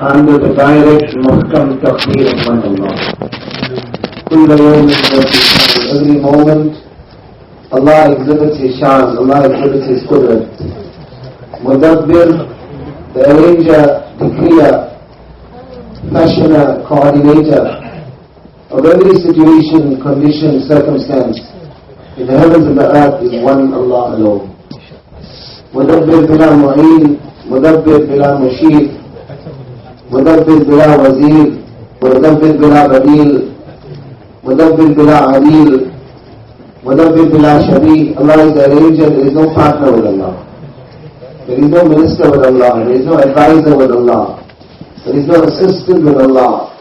under the direct muhkam taqdeer of one Allah. Every moment Allah exhibits His shan, Allah exhibits His qudrat. Mudabbir, the arranger, decreer, fashioner, coordinator of every situation, condition, circumstance in the heavens and the earth is one Allah alone. Mudabbir bila mu'een, mudabbir bila mushir, mudabbir bila wazir, mudabbir bila badil, mudabbir bila adil, mudabbir bila shabi. Allah is the arranger, there is no partner with Allah. There is no minister with Allah, there is no advisor with Allah, there is no assistant with Allah.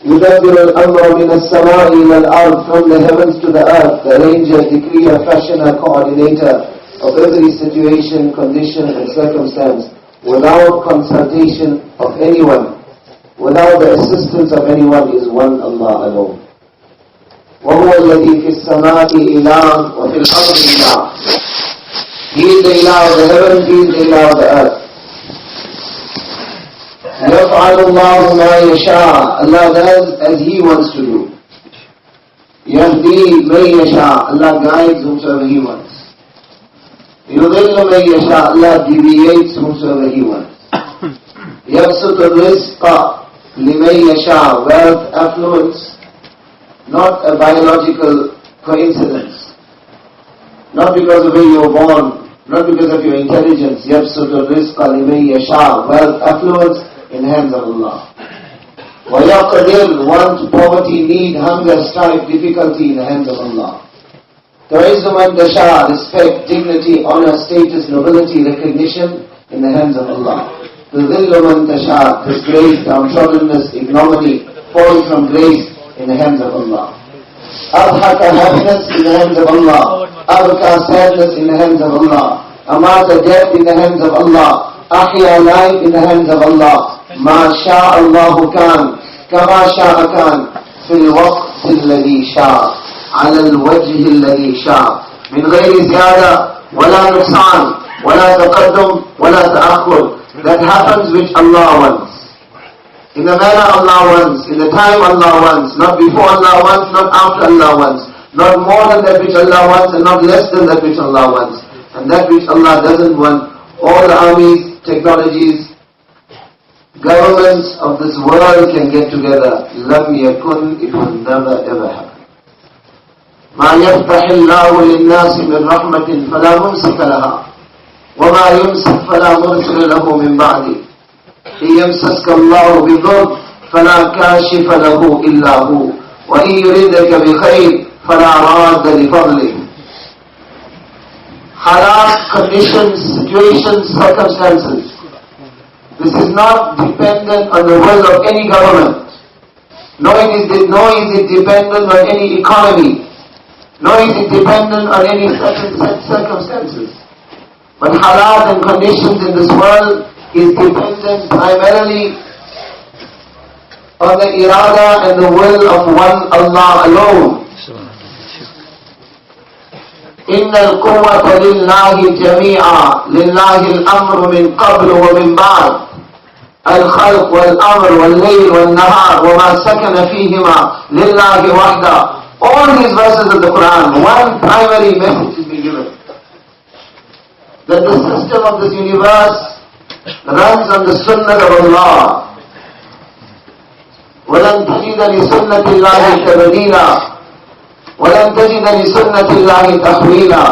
يُدَبِّرُ الْأَمْرَ مِنَ السَّمَاءِ إِلَى الْأَرْضِ, from the heavens to the earth, the arranger, decreer, fashioner, coordinator of every situation, condition and circumstance, without consultation of anyone, without the assistance of anyone, is one Allah alone. وَهُوَ الَّذِي فِي السَّمَاءِ إِلَهٌ وَفِي الْأَرْضِ إِلَهٌ. He is the ilah of the heavens, He is the ilah of the earth. يَفْعَلُ اللَّهُ مَا يَشَاءُ. Allah does as He wants to do. يَهْدِي مَن يَشَاءُ. Allah guides whomsoever He wants. يُضِلُّ مَن يَشَاءُ. Allah deviates whomsoever He wants. يَبْسُطُ الرِّزْقَ لِمَن يَشَاءُ. Wealth, affluence, not a biological coincidence. Not because of where you were born, not because of your intelligence. يَبْسُطُ الرِّزْقَ لِمَن يَشَاءُ. Wealth, affluence in the hands of Allah. وَيَقْدِرُ. Want, poverty, need, hunger, strife, difficulty in the hands of Allah. تَعِزُّ مَن تَشَاءُ. Respect, dignity, honor, status, nobility, recognition in the hands of Allah. تُذِلُّ مَن تَشَاءُ. Disgrace, downtroddenness, ignominy, fall from grace in the hands of Allah. أَضْحَكَ. Happiness in the hands of Allah. أَبْكَى. Sadness in the hands of Allah. أَمَاتَ. Death in the hands of Allah. أَحْيَا. Life in the hands of Allah. مَا شَاءَ اللَّهُ كَانَ كَمَا شَاءَ كَانَ فِي الْوَقْتِ الَّذِي شَاءَ عَلَى الْوَجْهِ الَّذِي شَاءَ مِنْ غَيْرِ زِيَادَةٍ وَلَا نُقْصَانٍ وَلَا تَقَدُّمٍ وَلَا تَأَخُّرٍ. That happens which Allah wants, in the manner Allah wants, in the time Allah wants, not before Allah wants, not after Allah wants, not more than that which Allah wants and not less than that which Allah wants. And that which Allah doesn't want, all the armies, technologies, governments of this world can get together. لَمْ يَكُنْ. It will never ever happen. مَا يَفْتَحِ اللَّهُ لِلنَّاسِ مِنْ رَحْمَةٍ فَلَا مُمْسِكَ لَهَا وَمَا يُمْسِكْ فَلَا مُرْسِلَ لَهُ مِنْ بَعْدِهِ إِنْ يَمْسَسْكَ اللَّهُ بِضُرٍّ فَلَا كَاشِفَ لَهُ إِلَّا هُوَ وَإِنْ يُرِدْكَ بِخَيْرٍ فَلَا رَادَّ لِفَضْلِهِ. Halat, conditions, situations, circumstances. This is not dependent on the will of any government, nor is it dependent on any economy, nor is it dependent on any certain circumstances. But halat and conditions in this world is dependent primarily on the irada and the will of one Allah alone. إِنَّ الْقُوَّةَ لِلَّهِ جَمِيعًا لِلَّهِ الْأَمْرُ مِنْ قَبْلُ وَمِنْ بَعْدُ الْخَلْقُ وَالْأَمْرُ وَاللَّيْلُ وَالنَّهَارُ وَمَا سَكَنَ فِيهِمَا لِلَّهِ وَحْدَهُ. All these verses of the Quran, one primary message is being given. That the system of this universe runs on the sunnah of Allah. وَلَنْ تَجِدَ لِسُنَّةِ اللَّهِ تَبْدِيلًا وَلَنْ تَجِدَ لِسُنَّةِ اللَّهِ تَحْوِيلًا.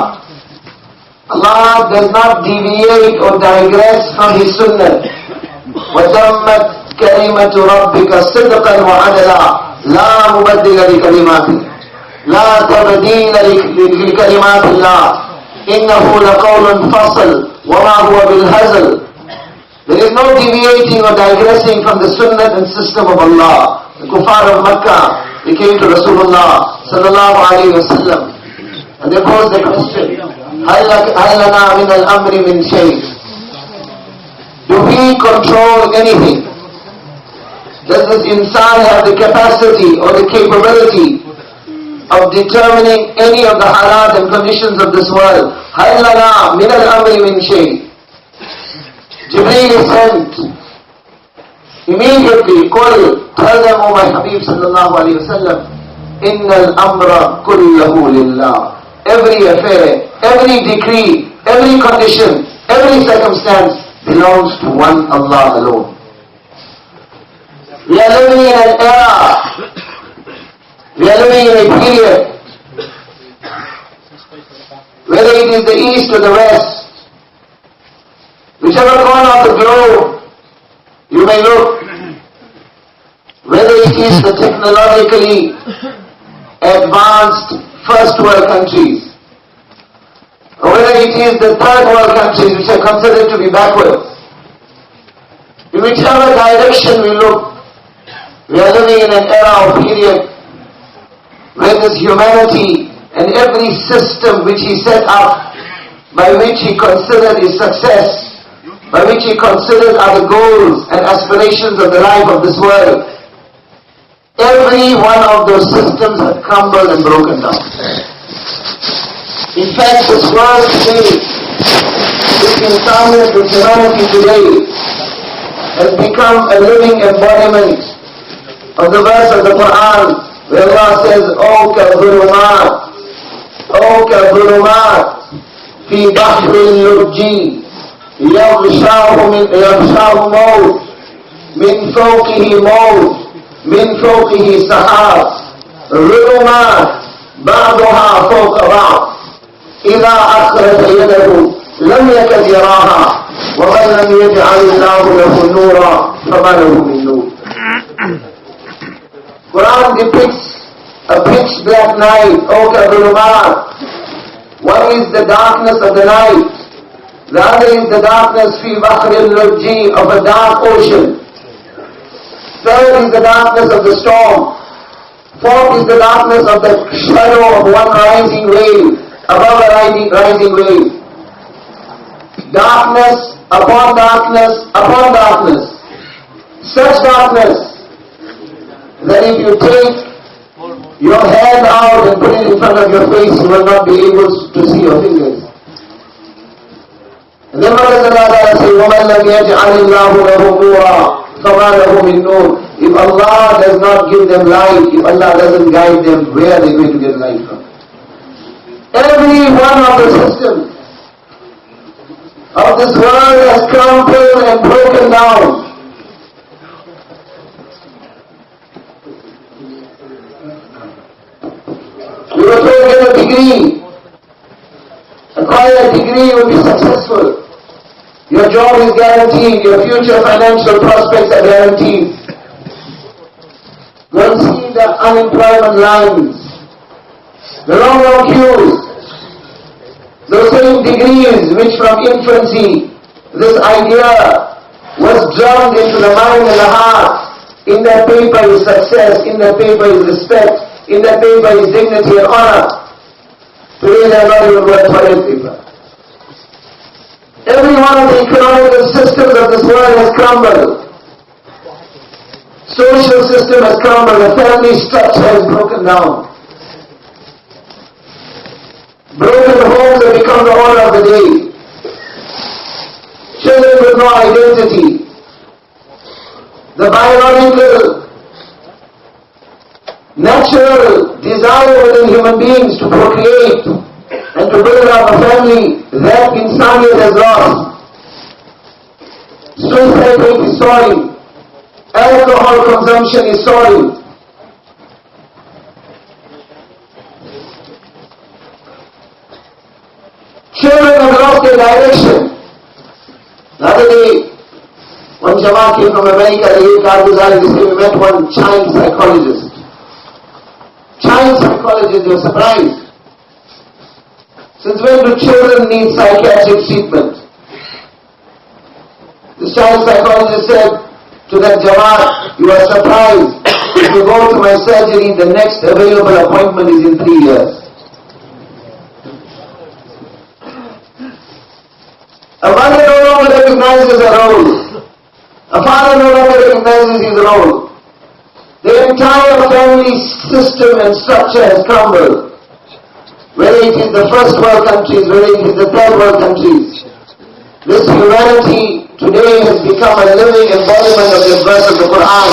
Allah does not deviate or digress from His sunnah. وَتَمَّتْ كَلِمَةُ رَبِّكَ صِدْقًا وَعَدْلًا لَا مُبَدِّلَ لِكَلِمَاتِهِ لَا تَبْدِيلَ لِكَلِمَاتِ اللَّهِ إِنَّهُ لَقَوْلٌ فَصْلٌ وَمَا هُوَ بِالْهَزْلِ. There is no deviating or digressing from the sunnah and system of Allah. The kuffar of Makkah, they came to Rasulullah sallallahu alayhi wa sallam and they posed the question, هَلْ لَنَا مِنَ الْأَمْرِ مِنْ شَيْءٍ. Do we control anything? Does this insan have the capacity or the capability of determining any of the halat and conditions of this world? هَلْ لَنَا مِنَ الْأَمْرِ مِنْ شَيْءٍ. Jibreel is sent Immediately, tell them, O my Habib sallallahu alayhi wa sallam, Inna al-amra kullahu lillah. Every affair, every decree, every condition, every circumstance belongs to one Allah alone. We are living in an era, we are living in a period, whether it is the east or the west, whichever corner of the globe you may look, whether it is the technologically advanced first world countries, or whether it is the third world countries which are considered to be backwards, in whichever direction we look, we are living in an era or period where this humanity and every system which he set up, by which he considered his success, by which he considered are the goals and aspirations of the life of this world, every one of those systems had crumbled and broken down. In fact, this world today, this insanity, this humanity today, has become a living embodiment of the verse of the Quran, where Allah says, O كَظُلُمَاتٍ فِي بَحْرِ اللُّجِّ يغشاه موج من فوقه سحاب ظلمات بعضها فوق بعض إذا أخرج يده لم يكد يراها ومن لم يجعل الله له نورا فما له من نور. Quran depicts a pitch black night. One is the darkness of the night, the other is the darkness fi bahr al-lujji, of a dark ocean. Third is the darkness of the storm. Fourth is the darkness of the shadow of one rising wave above a rising wave. Darkness upon darkness upon darkness. Such darkness that if you take your hand out and put it in front of your face, you will not be able to see your fingers. And then Allah says, وَمَنْ لَمْ يَجْعَلِ اللَّهُ لَهُ نُورًا فَمَا لَهُ مِنْ نُورٍ. If Allah does not give them light, if Allah doesn't guide them, where are they going to get light from? Every one of the systems of this world has crumbled and broken down. You were told to get a degree. Acquire a degree, you will be successful. Your job is guaranteed. Your future financial prospects are guaranteed. Go and see the unemployment lines, the long queues. Those same degrees which from infancy this idea was drummed into the mind and the heart. In that paper is success, in that paper is respect, in that paper is dignity and honor. Today they are not even worth toilet paper. Every one of the economical systems of this world has crumbled. Social system has crumbled. The family structure has broken down. Broken homes have become the order of the day. Children with no identity. The biological, natural desire within human beings to procreate and to build up a family, that insanity has lost. Suicide rate is soaring. Alcohol consumption is soaring. Children have lost their direction. The other day, one jamat came from America, they met one child psychologist. Child psychologists, they were surprised. Since when do children need psychiatric treatment? This child psychologist said to that jamat, you are surprised. If you go to my surgery, the next available appointment is in 3 years. A mother no longer recognizes her role. A father no longer recognizes his role. The entire family system and structure has crumbled. Whether it is the first world countries, whether it is the third world countries. This humanity today has become a living embodiment of this verse of the Quran.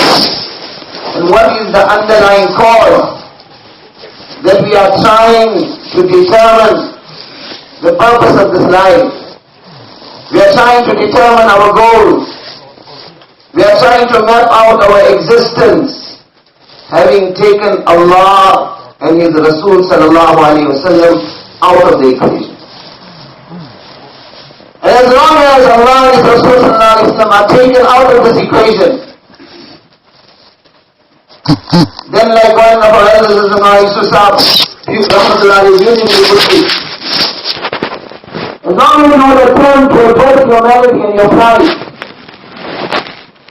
And what is the underlying cause? That we are trying to determine the purpose of this life. We are trying to determine our goals. We are trying to map out our existence, having taken Allah and His Rasul sallallahu alayhi wa sallam out of the equation. And as long as Allah and His Rasul sallallahu alayhi wa sallam are taken out of this equation, then like one of our elders used to say, as long as you know the term to address your melody and your pride,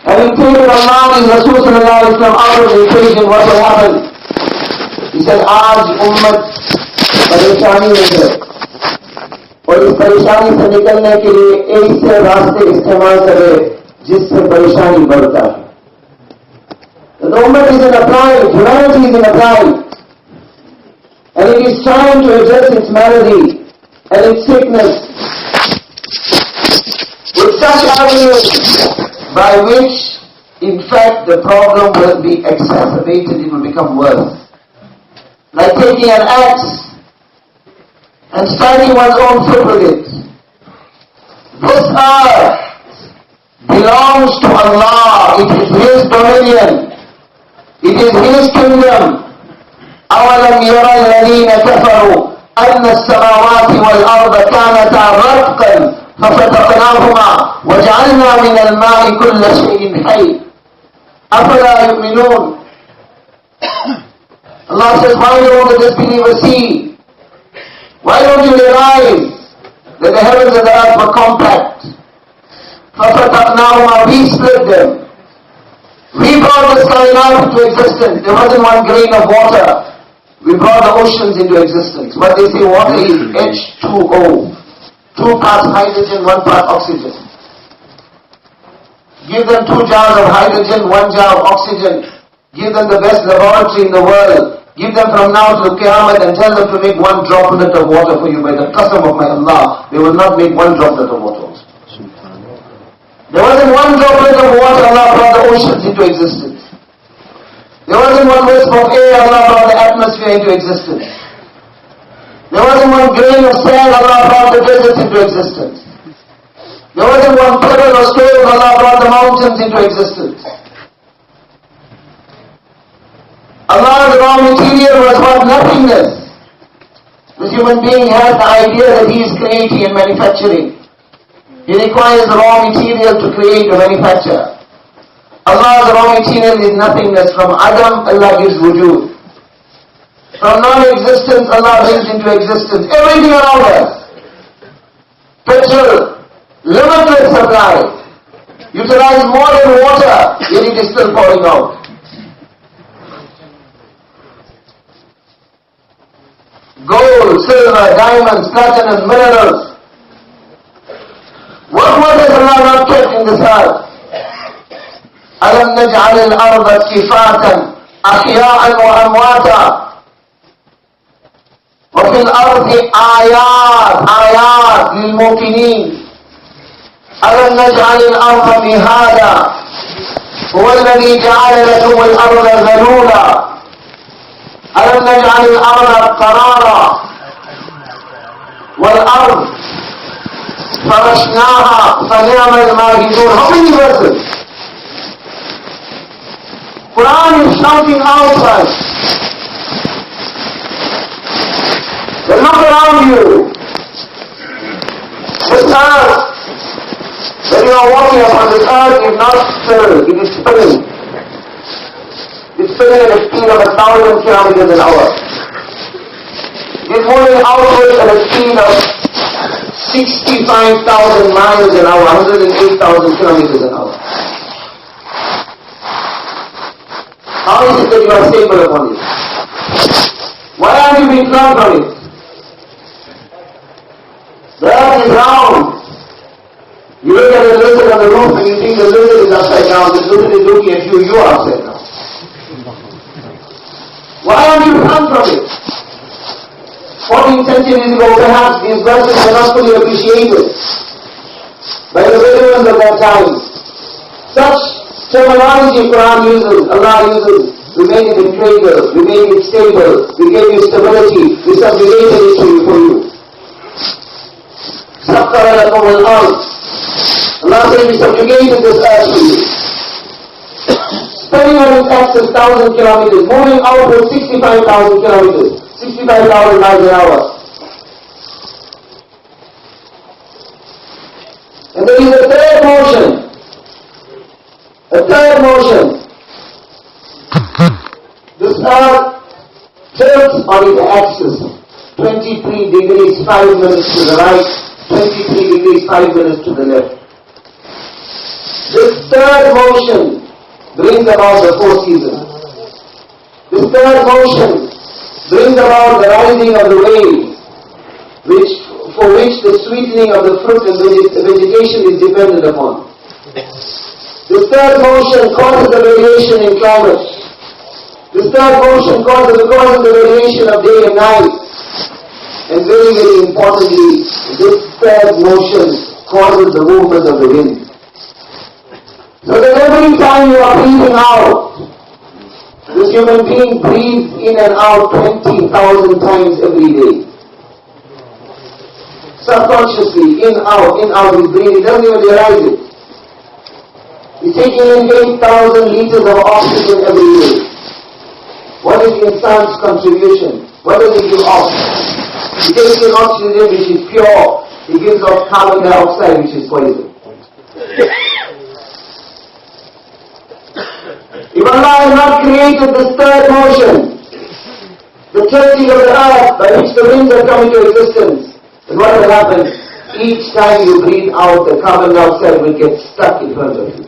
having taken Allah and His Rasul sallallahu alayhi wa sallam out of the equation, what will happen? He said, Aaj ummat pareshaani mein hai. और इस परेशानी से निकलने के लिए ऐसे रास्ते इस्तेमाल करे जिससे परेशानी बढ़ता है. The ummah is in a pride, humanity is in a pride, and it is trying to address its malady and its sickness with such avenues by which, in fact, the problem will be exacerbated, it will become worse. Like taking an axe and striking one's own foot with it. This earth belongs to Allah. It is His dominion. It is His kingdom. أَوَلَمْ يَرَ الَّذِينَ كَفَرُوا أَنَّ السَّمَاوَاتِ وَالْأَرْضَ كَانَتَا رَتْقًا فَفَتَقْنَاهُمَا وَجَعَلْنَا مِنَ الْمَاءِ كُلَّ شَيْءٍ حَيٍّ أَفَلَا يُؤْمِنُونَ. Allah says, why don't the disbelievers see? Why don't you realize that the heavens and the earth were compact? فَفَتَقْنَاهُمَا, we split them. We brought the sky and earth into existence. There wasn't one grain of water. We brought the oceans into existence. But they say water is H2O. 2 parts hydrogen, 1 part oxygen. Give them 2 jars of hydrogen, 1 jar of oxygen. Give them the best laboratory in the world. Give them from now to Qiyamah and tell them to make 1 droplet of water for you. By the qasam of my Allah, they will not make 1 droplet of water also. There wasn't 1 droplet of water, Allah brought the oceans into existence. There wasn't 1 wisp of air, Allah brought the atmosphere into existence. There wasn't 1 grain of sand, Allah brought the deserts into existence. There wasn't 1 pebble or stone, Allah brought the mountains into existence. Allah's raw material was what? Nothingness. This human being has the idea that he is creating and manufacturing. He requires raw material to create or manufacture. Allah's raw material is nothingness. From Adam, Allah gives wujud. From non-existence, Allah brings into existence everything around us. Petrol, limitless supply. Utilize more than water, yet it is still pouring out. Gold, silver, diamonds, platinum, minerals. What has Allah not kept in this earth? أَلَمْ نَجْعَلِ الْأَرْضَ كِفَاتًا أَحْيَاءً وَأَمْوَاتًا وَفِي الْأَرْضِ آيَاتٍ لِلْمُوقِنِينَ أَلَمْ نَجْعَلِ الْأَرْضَ مِهَادًا هُوَ الَّذِي جَعَلَ لَكُمُ الْأَرْضَ ذَلُولًا أَلَمْ نَجْعَلِ الْأَرْضَ قَرَارًا وَالْأَرْض فَرَشْنَاهَا فَنِعْمَ الْمَاهِدُونَ. How many verses? Quran is shouting out to us. Then look around you. This earth that you are walking upon, this earth is not still, it is spinning. It's spinning at a speed of 1,000 kilometers an hour. It's moving outwards at a speed of 65,000 miles an hour, 108,000 kilometers an hour. How is it that you are stable upon it? Why are you being thrown from it? The earth is round. You look at the lizard on the roof and you think the lizard is upside down. The lizard is looking at you, you are upside down. Why are you thrown from it? 14 centuries ago, perhaps these verses were not fully appreciated. by the veterans of that time. Such terminology Quran uses, Allah uses. We made it incredible, we made it stable, we gave you stability, we subjugated it for you. سَخَّرَ لَكُمُ الْأَرْضِ. Allah says we subjugated this earth for you. Spinning on its axis 1,000 kilometers, moving outward 65,000 kilometers, 65,000 miles an hour. And there is a third motion. A third motion. This earth tilts on its axis 23 degrees 5 minutes to the right, 23 degrees 5 minutes to the left. This third motion brings about the four seasons. This third motion brings about the rising of the waves, for which the sweetening of the fruit and vegetation is dependent upon. This third motion causes the variation in climate. This third motion causes the variation of day and night. And very, very importantly, this third motion causes the movement of the wind. So that every time you are breathing out, this human being breathes in and out 20,000 times every day. Subconsciously, in, out, he's breathing, he doesn't even realize it. He's taking in 8,000 liters of oxygen every day. What is the insan's contribution? What does he give off? He takes in oxygen which is pure. He gives off carbon dioxide which is poison. If Allah had not created this third motion, the tilting of the earth by which the winds have come into existence, then what will happen? Each time you breathe out, the carbon dioxide will get stuck in front of you.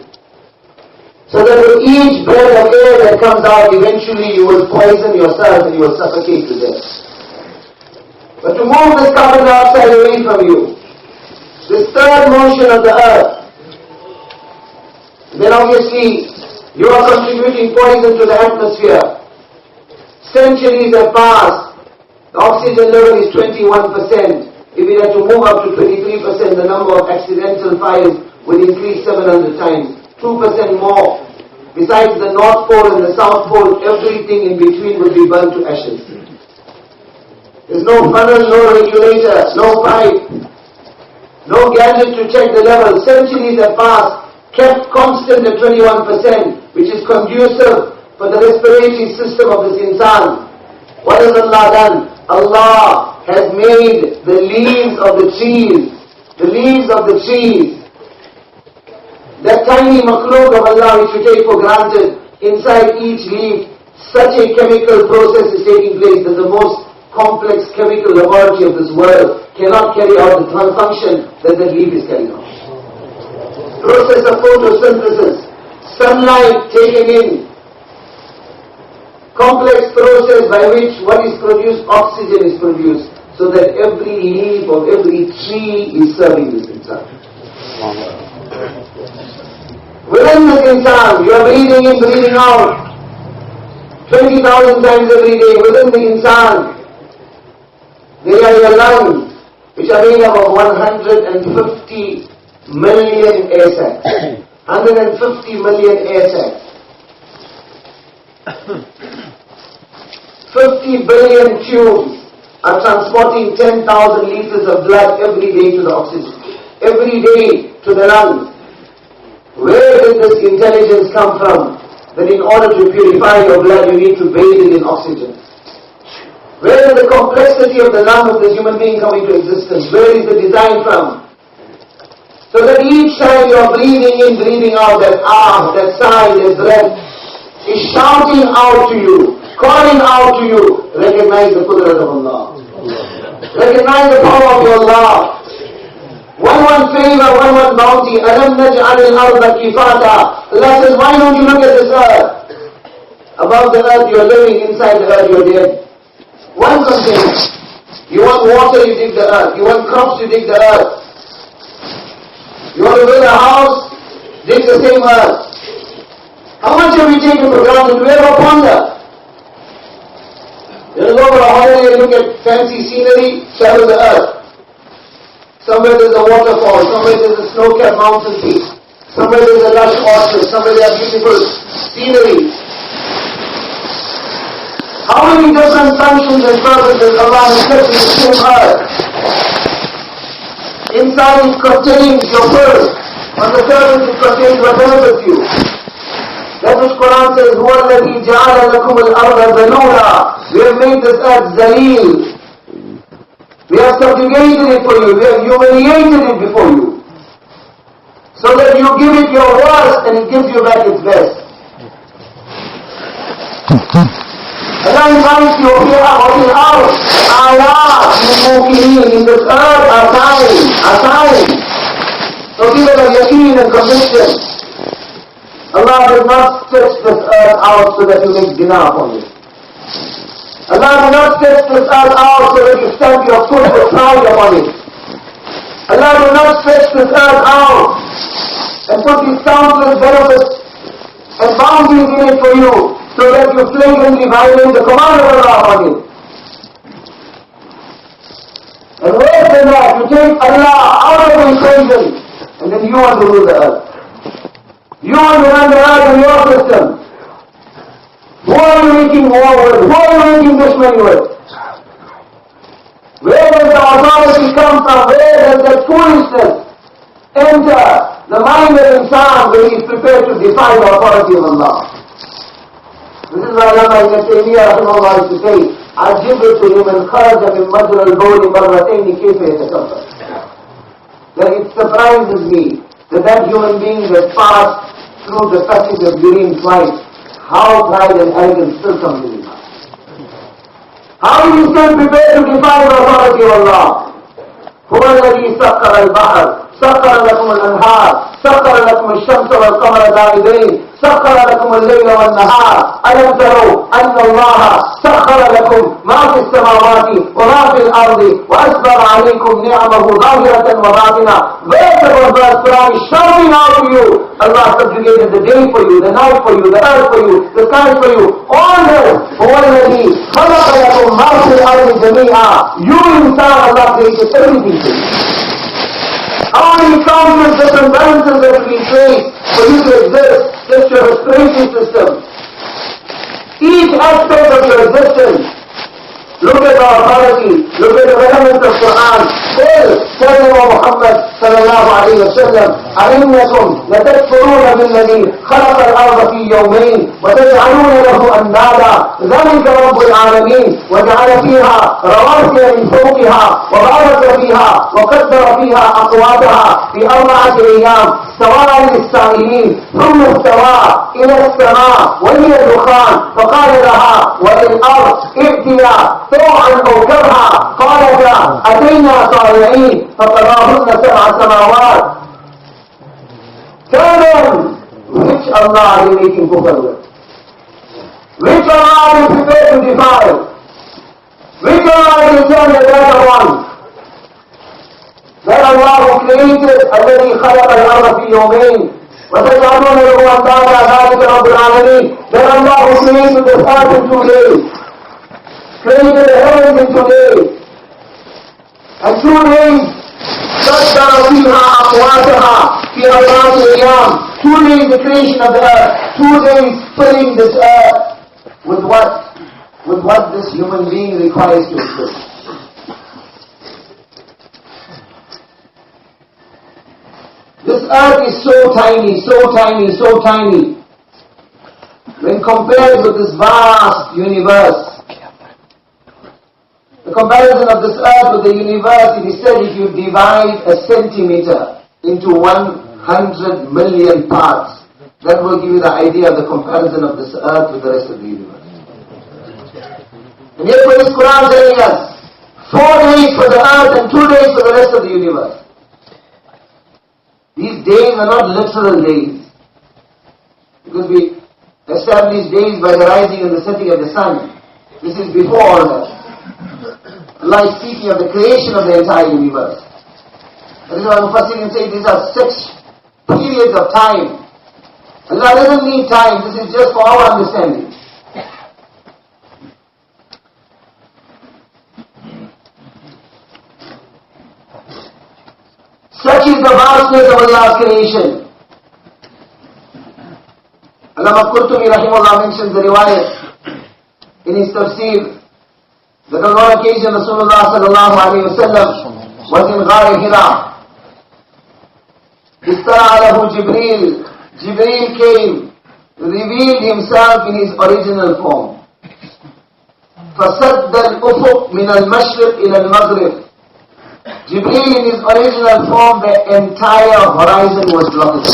So that with each breath of air that comes out, eventually you will poison yourself and you will suffocate to death. But to move this carbon dioxide away from you, this third motion of the earth, then obviously you are contributing poison to the atmosphere. Centuries have passed. The oxygen level is 21%. If it had to move up to 23%, the number of accidental fires would increase 700 times. 2% more. Besides the North Pole and the South Pole, everything in between would be burnt to ashes. There's no funnel, no regulator, no pipe, no gadget to check the level. Centuries have passed, kept constant at 21%, which is conducive for the respiratory system of this insan. What has Allah done? Allah has made the leaves of the trees, that tiny makhluk of Allah which we take for granted, inside each leaf, such a chemical process is taking place that the most complex chemical laboratory of this world cannot carry out the function that the leaf is carrying out. Process of photosynthesis, sunlight taken in, complex process by which what is produced, oxygen is produced, so that every leaf of every tree is serving this insan. Within this insan, you are breathing in, breathing out 20,000 times every day. Within the insan, there are your lungs, which are made up of 150 million air sacs. 150 million air sacs. 50 billion tubes are transporting 10,000 liters of blood every day to the oxygen, every day to the lungs. Where did this intelligence come from? That in order to purify your blood, you need to bathe it in oxygen. Where is the complexity of the lung of the human being come into existence? Where is the design from? So that each time you are breathing in, breathing out, that that sigh, that breath is shouting out to you, calling out to you, recognize the qudrat of Allah. Recognize the power of your Allah. One favor, one bounty. Alam naj'al al-arda kifata. Allah says, why don't you look at this earth? Above the earth you are living, inside the earth you are dead. One container. You want water, you dig the earth. You want crops, you dig the earth. You want to build a house, dig the same earth. How much have we taken for granted? Do we ever ponder? Let us go for a holiday and look at fancy scenery, travel the earth. somewhere there's a waterfall, somewhere there's a snow-capped mountain peak, somewhere there's a lush orchard, somewhere there are beautiful scenery. How many different functions and purposes Allah has kept in the same earth? Inside it contains your birth. On the surface it contains what benefits you. That which Quran says, هُوَ الَّذِي جَعَلَ لَكُمُ الْأَرْضَ ذَلُولًا. We have made this earth zaleel. We have subjugated it for you. We have humiliated it before you. So that you give it your worst and it gives you back its best. Allah invites you here on the earth. Ayat, in this earth are signs. So give it a yaqeen and conviction. Allah did not stretch this earth out so that you make dinner upon it. Allah did not stretch this earth out so that you stamp your foot with pride upon it. Allah did not stretch this earth out and put these countless benefits and bounties in it for you so that you flagrantly violate the command of Allah upon it. And worse than that, you take Allah out of the equation and then you want to rule the earth. You want to run the earth in your system. Who are you making war with? Who are you making dushman with? Where does the authority come from? Where does that foolishness enter the mind of insan when he is prepared to defy the authority of Allah? This is why Allah Ibn Taymiyyah rahimahullah used to say, عَجِبْتُ لِمَنْ خَرَجَ مِنْ مَجْرَ الْبَوْلِ مَرَّتَيْنِ كَيْفَ يَتَكَبَّرُ. That it surprises me that human being that passed through the passage of urine twice, how pride and arrogance still comes in his heart. How is he still prepared to defy the authority of Allah? هُوَ الَّذِي سَخَّرَ الْبَحْرَ سَخَّرَ لَكُمُ الْأَنْهَارَ سَخَّرَ لَكُمُ الشَّمْسَ وَالْقَمَرَ دَائِبَيْنِ سَخَّرَ لَكُمُ اللَّيْلَ وَالنَّهَارَ أَلَمْ تَرَوْا أَنَّ اللَّهَ سَخَّرَ لَكُمْ مَا فِي السَّمَاوَاتِ وَمَا فِي الْأَرْضِ وَأَسْبَغَ عَلَيْكُمْ نِعَمَهُ ظَاهِرَةً وَبَاطِنَةً. Where's the verse Quran is shouting out to you? Allah subjugated the day for you, the night for you, the earth for you, the skies for you. All this. هُوَ الَّذِي خَلَقَ لَكُمْ مَا فِي الْأَرْضِ جَمِيعًا. You insan, Allah created everything for you. How many countless different balances that have been placed for you to exist? Just your respiratory system. Each aspect of your existence. Look at the authority. Look at the relevance of Quran. Tell Muhammad sallallahu alayhi wa sallam, أَإِنَّكُمْ لَتَكْفُرُونَ بِالَّذِي خَلَقَ الْأَرْضَ فِي يَوْمَيْنِ وَتَجْعَلُونَ لَهُ أَنْدَادًا ذَلِكَ رَبُّ الْعَالَمِينَ وَجَعَلَ فِيهَا رَوَاسِيَ مِنْ فَوْقِهَا وَبَارَكَ فِيهَا وَقَدَّرَ فِيهَا أَقْوَاتَهَا فِي 4 أيام سواء للسائلين ثم استوى إلى السماء وهي دخان فقال لها وللأرض ائتيا طوعا أو كرها قالتا أتينا طائعين فقضاهن 7 سماوات. Tell them, which Allah are you making kufr with? Which Allah are you prepared to defy? Which Allah are you telling the better one? That Allah who created الذي خلق الأرض في يومين وتجعلون له أندادا ذلك رب العالمين. That Allah who created the earth in 2 days, created the heavens in 2 days, and 2 days قدر فيها أقواتها في 4 أيام. 2 days the creation of the earth, 2 days filling this earth with what this human being requires to exist. This earth is so tiny, so tiny, so tiny. When compared with this vast universe, the comparison of this earth with the universe, it is said if you divide a centimeter into 100 million parts, that will give you the idea of the comparison of this earth with the rest of the universe. And yet what is Quran telling us? 4 days for the earth and 2 days for the rest of the universe. These days are not literal days. Because we establish days by the rising and the setting of the sun. This is before all that. Allah is speaking of the creation of the entire universe. That is why Mufassirin say these are 6 periods of time. Allah doesn't need time. This is just for our understanding. vastness of Allah's creation. Allama Qurtubi rahimahullah mentions the riwayat in his tafsir that on one occasion Rasulullah sallallahu alayhi wa sallam was in Ghar Hira. Istara lahu Jibreel. Jibreel came, revealed himself in his original form. فَسَدَّ الْأُفُقْ مِنَ الْمَشْرِقِ إِلَى الْمَغْرِبِ. Jibreel in his original form, the entire horizon was blocked.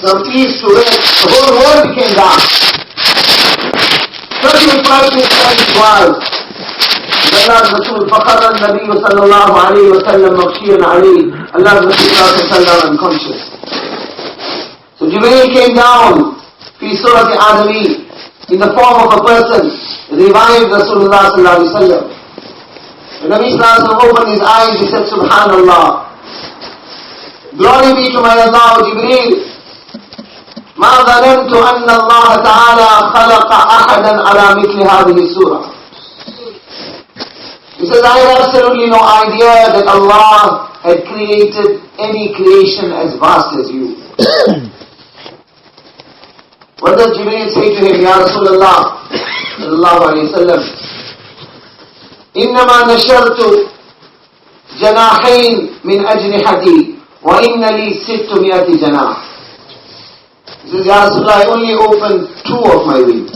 From east to west, the whole world came down. 35 inches was. Allah's Rasul, فَخَرَّ النَّبِيُّ صَلَّى اللَّهُ عَلَيْهِ وَسَلَّمَ مَغْشِيًا عَلَيْهِ. Allah's Rasul fell unconscious. So Jibreel came down, fi surat Adami, in the form of a person, revived Rasulullah sallallahu alaihi wasallam. When Nabi sallallahu alaihi wasallam opened his eyes, he said, Subhanallah, glory be to my Allah, Jibreel. ما ظننت أن الله تعالى خلق أحدا على مثل هذه السورة. He says, I had absolutely no idea that Allah had created any creation as vast as you. What does Jibreel say to him? Ya Rasulullah sallallahu alayhi wa sallam, إنما نشرت جناحين من أجنحتي وإن لي 600 جناح. He says, Ya Rasulullah, I only opened 2 of my wings.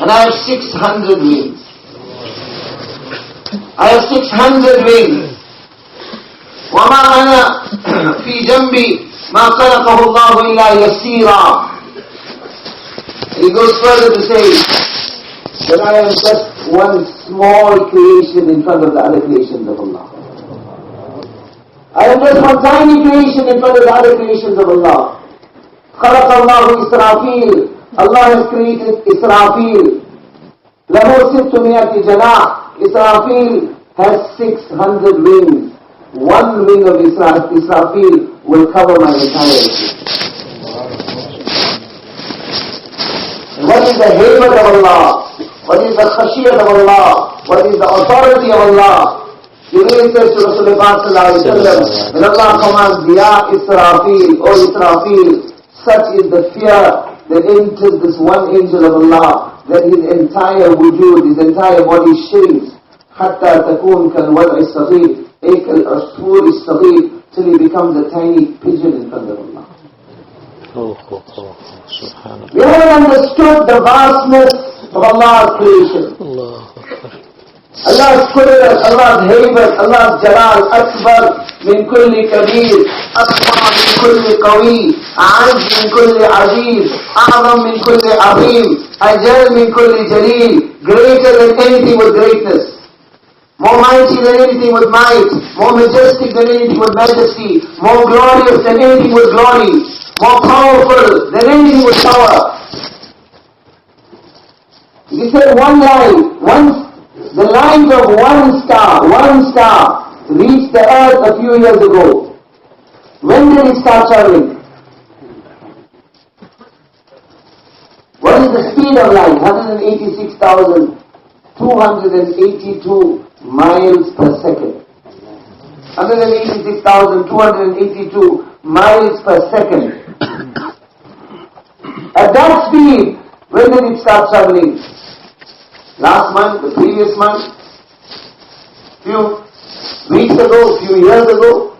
And I have 600 wings. I have 600 wings. وما أنا في جنبي ما خلقه الله إلا يسيرا. He goes further to say that I am just one small creation in front of the other creations of Allah. I am just one tiny creation in front of the other creations of Allah. خلق الله إسرافيل. Allah has created Israfil. له 600 جناح. Israfil has 600 wings. One wing of Israfil will cover my entirety. What is the haybat of Allah? What is the khashiyat of Allah? What is the authority of Allah? Jibreel says to Rasulullah sallallahu alaihi wasallam, when Allah commands, Ya Israfil, O Israfil, such is the fear that enters this one angel of Allah, that his entire wujud, his entire body shrinks, حتى تكون كالوضع الصغير, كالعصفور الصغير, till he becomes a tiny pigeon in front of Allah. We haven't understood the vastness of Allah's creation. Allah's qudrat, Allah's haybat, Allah's jalal, akbar min kulli kabir, asma min kulli qawi, a'az min kulli aziz, a'zam min kulli azim, ajal min kulli jalil, greater than anything with greatness, more mighty than anything with might, more majestic than anything with majesty, more glorious than anything with glory, more powerful than anything with power. He said one line, the lines of one star reached the earth a few years ago. When did it start traveling? What is the speed of light? 186,282 miles per second. 186,282 miles per second. At that speed, when did it start traveling? Last month, the previous month, few weeks ago, few years ago?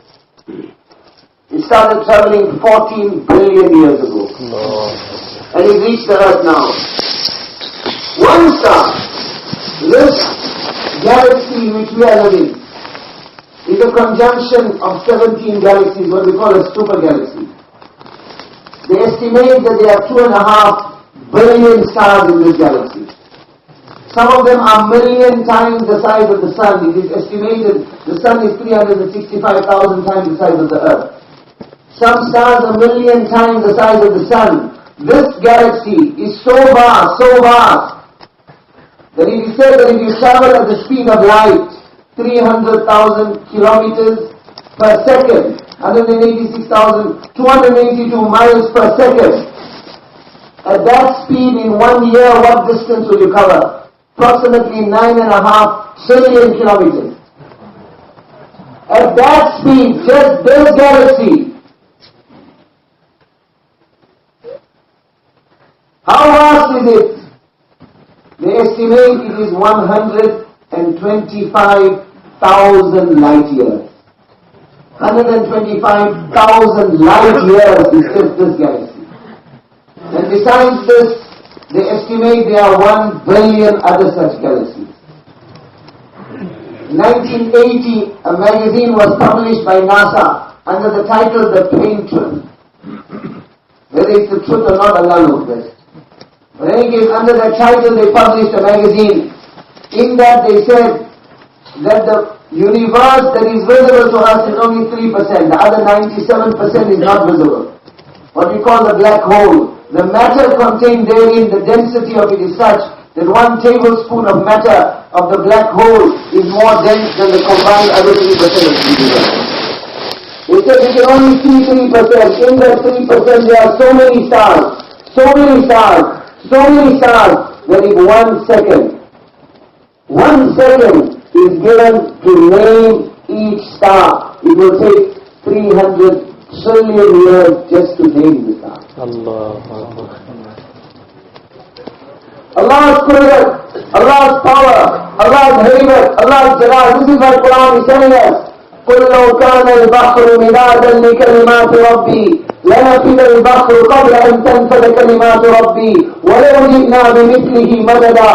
It started traveling 14 billion years ago. And it reached the earth now. One star, this galaxy in which we are living, is a conjunction of 17 galaxies, what we call a super galaxy. They estimate that there are 2.5 billion stars in this galaxy. Some of them are million times the size of the sun. It is estimated the sun is 365,000 times the size of the earth. Some stars are million times the size of the sun. This galaxy is so vast, that it is said that if you travel at the speed of light, 300,000 kilometers per second, 186,282 miles per second. At that speed in 1 year, what distance will you cover? Approximately 9.5 trillion kilometers. At that speed, just this galaxy, how vast is it? They estimate it is 125,000 light years. 125,000 light years is just this galaxy. And besides this, they estimate there are 1 billion other such galaxies. In 1980, a magazine was published by NASA under the title The Plain Truth. Whether it's the truth or not, Allah knows best. But in any case, under that title they published a magazine. In that they said that the universe that is visible to us is only 3%. The other 97% is not visible. What we call the black hole. The matter contained therein, the density of it is such that 1 tablespoon of matter of the black hole is more dense than the combined other 3% of the universe. They said we can only see 3%. In that 3% there are so many stars that in 1 second is given to name each star. It will take 300 trillion years just to name the star. Allah's Qudrat, Allah's power, Allah's haybat, Allah's jalal. This is what Quran is telling us. قُلْ لَوْ كَانَ الْبَحْرُ مِدَادًا لِكَلِمَاتِ رَبِّي لَنَفِدَ الْبَحْرُ قَبْلَ أَنْ تَنْفَدَ كَلِمَاتُ رَبِّي وَلَوْ جِئْنَا بِمِثْلِهِ مَدَدًا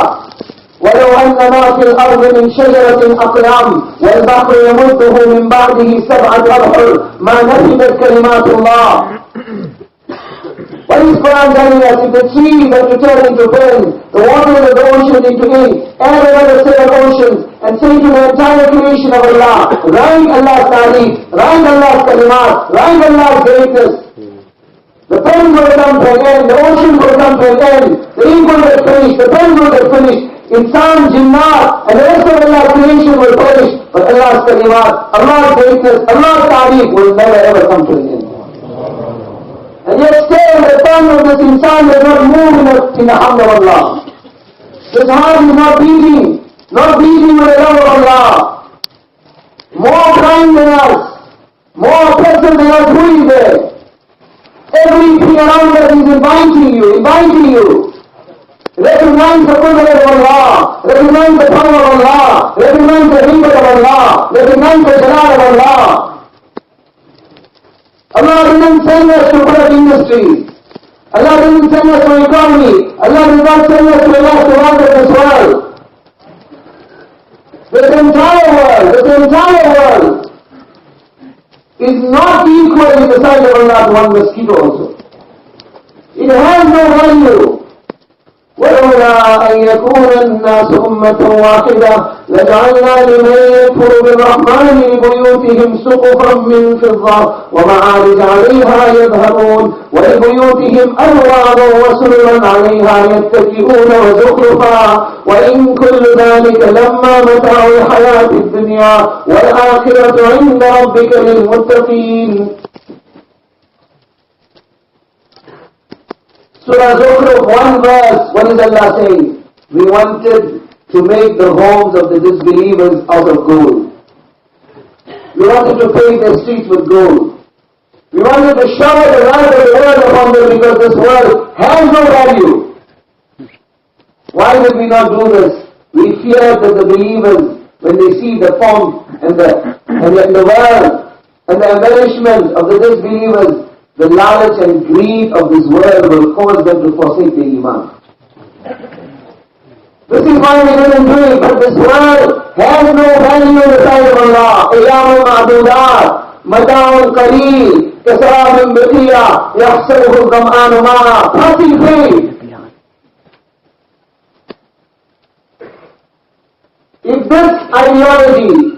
وَلَوْ أَنَّ مَا فِي الْأَرْضِ مِنْ شَجَرَةٍ أَقْلَامٍ وَالْبَحْرُ يَمُدُّهُ مِنْ بَعْدِهِ 7 أَبْحُرٍ مَا نَفِدَتْ كَلِمَاتُ اللَّهِ. What is Quran telling us? If the trees are to turn into pens, the waters of the ocean into ink, add another set of oceans, and say to the entire creation of Allah, write Allah's tariq, write Allah's kalimat, write Allah's greatness. The pen will come to an end, the ocean will come to an end, the ink will get finished, the pen will get finished, insan, jinnat, and the rest of Allah's creation will perish, but Allah's kalimat, Allah's greatness, Allah's tariq will never ever come to an end. And yet still the tongue of this insan does not move in the hamd of Allah. His heart is not beating with the love of Allah. More blind than us, more oppressive than us, who is there? Everything around us is inviting you. Recognize the goodness of Allah, recognize the power of Allah, recognize the haybat of Allah, recognize the jalal of Allah. Allah didn't send us to put up industries. Allah didn't send us to economy. Allah did not send us to Allah to run this world. This entire world is not equal in the sight of Allah to 1 mosquito also. It has no value. ولولا أن يكون الناس أمة واحدة لجعلنا لمن يكفر بالرحمن لبيوتهم سقفا من فضة ومعارج عليها يظهرون ولبيوتهم أبوابا وسررا عليها يتكئون وزخرفا وإن كل ذلك لما متاع الحياة الدنيا والآخرة عند ربك للمتقين. Surah Zukhruf, 1 verse, what is Allah saying? We wanted to make the homes of the disbelievers out of gold. We wanted to paint their streets with gold. We wanted to shower the light of the world upon them because this world has no value. Why did we not do this? We feared that the believers, when they see the pomp and the world and the embellishment of the disbelievers, the knowledge and greed of this world will cause them to forsake their iman. This is why we didn't do it, but this world has no value in the sight of Allah. Ayyamun ma'dudat, mata'un qaleel, kasarabin biqiyah, yahsabuhu al-gam'anu ma'a, passing thing. If this ideology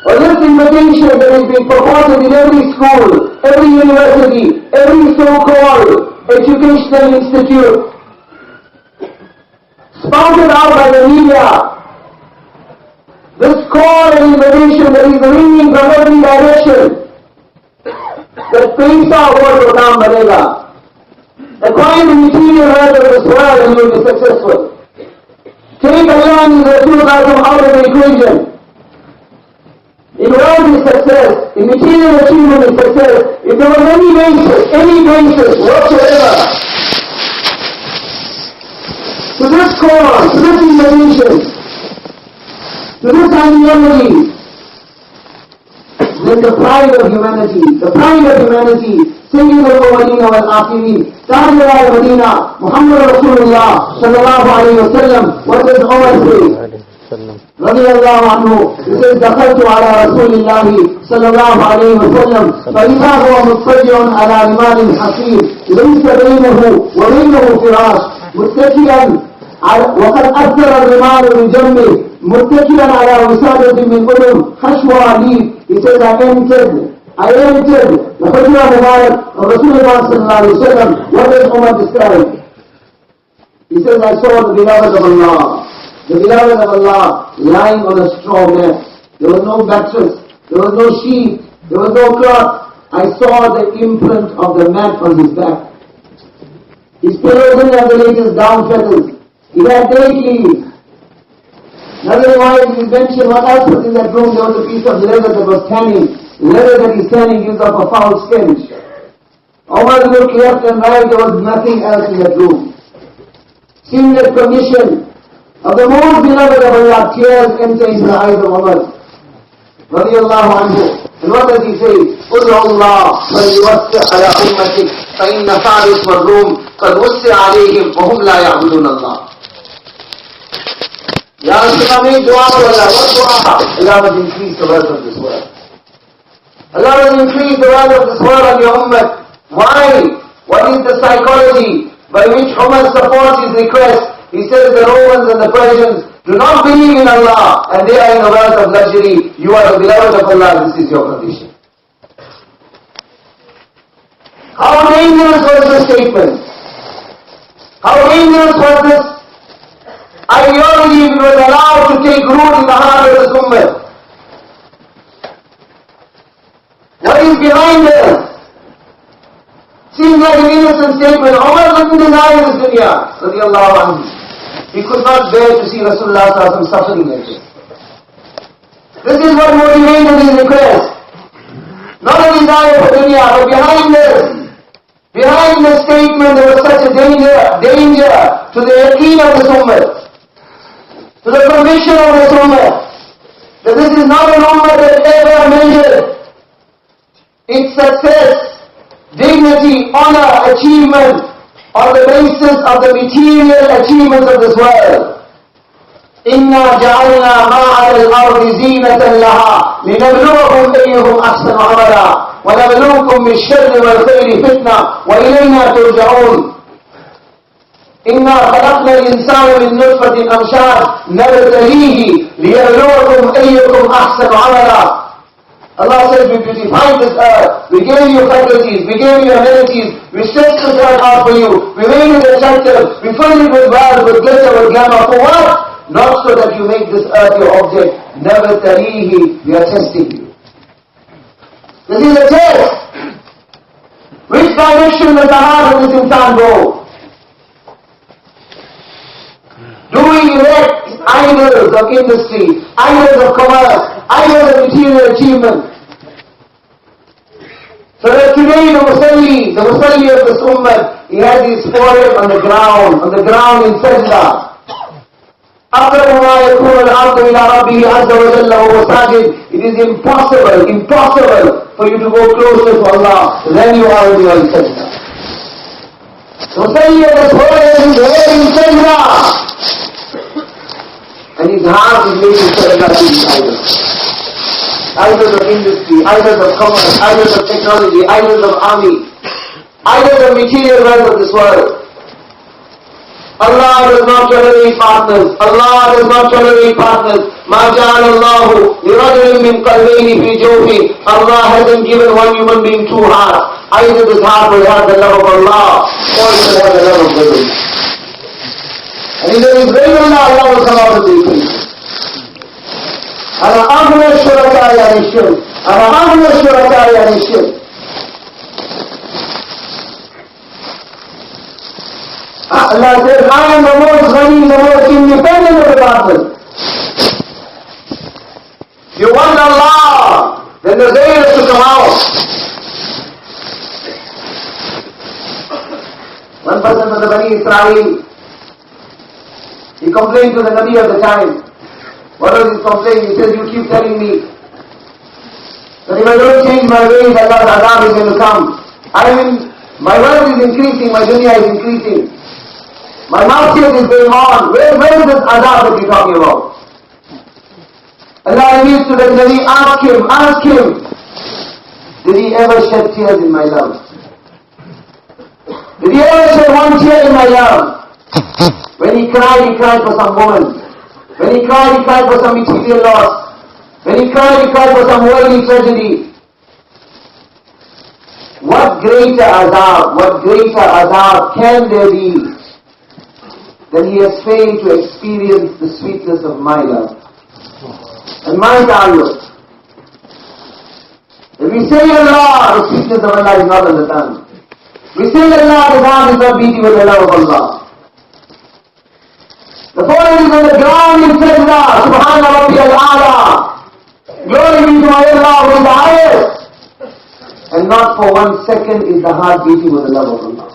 or this invitation that is being purported in every school, every university, every so-called educational institute, spouted out by the media, this call and invitation that is ringing from every direction, that paisa vote काम बनेगा, acquire the material wealth of this world and you will be successful. Take Allah and Rasul out of the equation. in worldly success, in material achievement and success, if there was any basis whatsoever to this cause, to this innovation, to this ideology, then the pride of humanity, Sayyid al-Awwalin wal-Akhirin, Taj al-Madina, Muhammad Rasulullah sallallahu alayhi wa sallam, what does Umar say? رضي الله عنه يقول دخلت على رسول الله صلى الله عليه وسلم فإذا هو مضطجع على رمال حصير ليس بينه وبينه فراش متكئا وقد أثر الرمال من جنبه متكئا على وسادة من قدم خشوة لي. He says, I entered the Hujra Mubarak of Rasulullah sallallahu alayhi wa sallam. What does Umar describe? He says, I saw the beloved of Allah, lying on a straw mat. There was no mattress, there was no sheet, there was no cloth. I saw the imprint of the mat on his back. His pillows didn't have the latest down feathers. He had date leaves. Otherwise, we mentioned what else was in that room. There was a piece of leather that was tanning. Leather that is tanning gives off a foul stench. Omar looked left and right, there was nothing else in that room. Seamless permission of the most beloved of Allah, tears enter into the eyes of Umar radiyallahu anhu. And what does he say? Ud'u Allah فَلْيُوَسِّعْ عَلَىٰ أُمَّتِكَ فَإِنَّ فَارِسَ وَالرُّومَ قَدْ وُسِّعَ عَلَيْهِمْ وَهُمْ لَا يَعْبُدُونَ اللَّهَ. Ya Rasulullah, make dua to Allah. What dua? Allah will increase the wealth of this world. Allah will increase the wealth of this world on your ummah. Why? What is the psychology by which Umar supports his request? He says the Romans and the Persians do not believe in Allah and they are in a world of luxury. You are the beloved of Allah, this is your condition. How dangerous was this statement? How dangerous was this ideology if it was allowed to take root in the heart of the ummah? What is behind it? Seems like an innocent statement. Umar didn't desire this dunya, radiyallahu anhu. He could not bear to see Rasulullah sallallahu alaihi wasallam suffering like this. This is what motivated his request. Not a desire for dunya, but behind this statement there was such a danger to the yaqeen of this ummah, to the conviction of this ummah, that this is not an ummah that ever measured its success, dignity, honor, achievement on the basis of the material achievements of this world. إِنَّا جَعَلْنَا مَا عَلَى الْأَرْضِ زِينَةً لَهَا لِنَبْلُوَهُمْ أَيُّهُمْ أَحْسَنُ عَمَلًا وَنَبْلُوكُمْ بِالشَّرِّ وَالْخَيْرِ فِتْنَةً وَإِلَيْنَا تُرْجَعُونَ إِنَّا خَلَقْنَا الْإِنسَانَ مِنْ نُطْفَةٍ أَمْشَاجٍ نَبْتَلِيهِ لِيَبْلُوَكُمْ أَيُّكُمْ أَحْسَنُ عَمَلًا. Allah says, we beautified this earth, we gave you faculties, we gave you amenities, we stretched this earth out for you, we made it attractive, we filled it with wealth, with glitter, with glamour. For what? Not so that you make this earth your object. Never tarihi, we are testing you. This is a test. Which direction does the heart of this insan go? Do we erect idols of industry, idols of commerce, idols of material achievement? So that today the Musalli of this ummah, he has his forehead on the ground in sajda. أَقْرَبُ مَا يَكُونُ الْعَبْدُ إِلَىٰ رَبِّهِ عَزَّ وَجَلَّ وَهُوَ سَاجِدٌ. It is impossible for you to go closer to Allah than you are when you are in sajda. Musalli of this forehead is there in sajda. And his heart is making sadaqah to these idols. Idols of industry, idols of commerce, idols of technology, idols of army, idols of material wealth of this world. Allah does not tolerate partners. مَا جَعَلَ اللَّهُ لِرَجُلٍ مِّن قَلْبَيْنِ فِي جَوْفِهِ. Allah hasn't given one human being two hearts. Either this heart will have the love of Allah or it will have the love of the dunya. And if there is great Allah will come out of these things. أَنَا أَغْنَى الشُّرَكَاءِ عَنِ الشِّرْكِ. Allah says, I am the most running, the most independent of the partners. You want Allah One person from the Bani Israel, he complained to the Nabi of the time. What was his complaint? He says, you keep telling me that if I don't change my ways, Allah's azab is going to come. My wealth is increasing, my dunya is increasing. My masjid is going on. Where is this azab that you're talking about? Allah reveals to the Nabi, ask him, did he ever shed tears in my love? Did he ever shed one tear in my love? When he cried for some woman. When he cried for some material loss. When he cried for some worldly tragedy. What greater azab can there be than he has failed to experience the sweetness of my love and my ta'alluq? If we say Allah, the sweetness of Allah is not on the tongue. We say Allah, the heart is not beating with the love of Allah. The forehead is on the ground in sajda, Subhana Rabbi al-A'la. Glory be to Allah who is the highest. And not for 1 second is the heart beating with the love of Allah.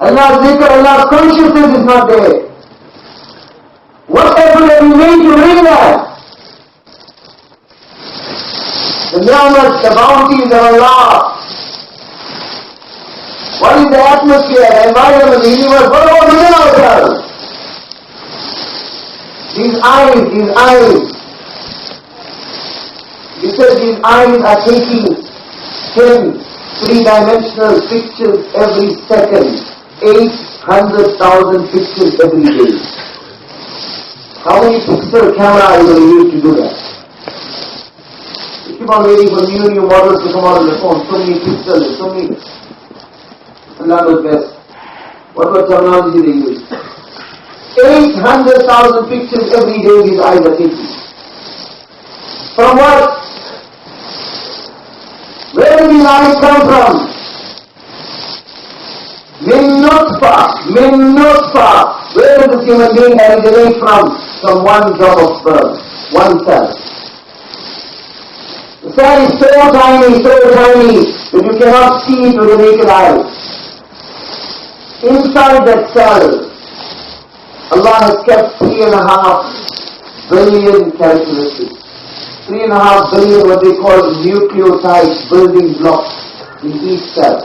Allah's zikr, Allah's consciousness is not there. What effort have you made to bring that? The ni'mat, the bounties of Allah. What is the atmosphere, the environment, the universe? What about within ourselves? These eyes. He said these eyes are taking 10 three-dimensional pictures every second. 800,000 pictures every day. How many pixel camera are you going to use to do that? You keep on waiting for new models to come out on the phone. So many pixels, so many. Allah knows best. What terminology they use? 800,000 pictures every day these eyes are taking. From what? Where do these eyes come from? Min nutfa. Where does this human being originate from? From one drop of sperm, one cell. The cell is so tiny that you cannot see it with the naked eye. Inside that cell, Allah has kept 3.5 billion characteristics. 3.5 billion what they call nucleotides, building blocks in each cell.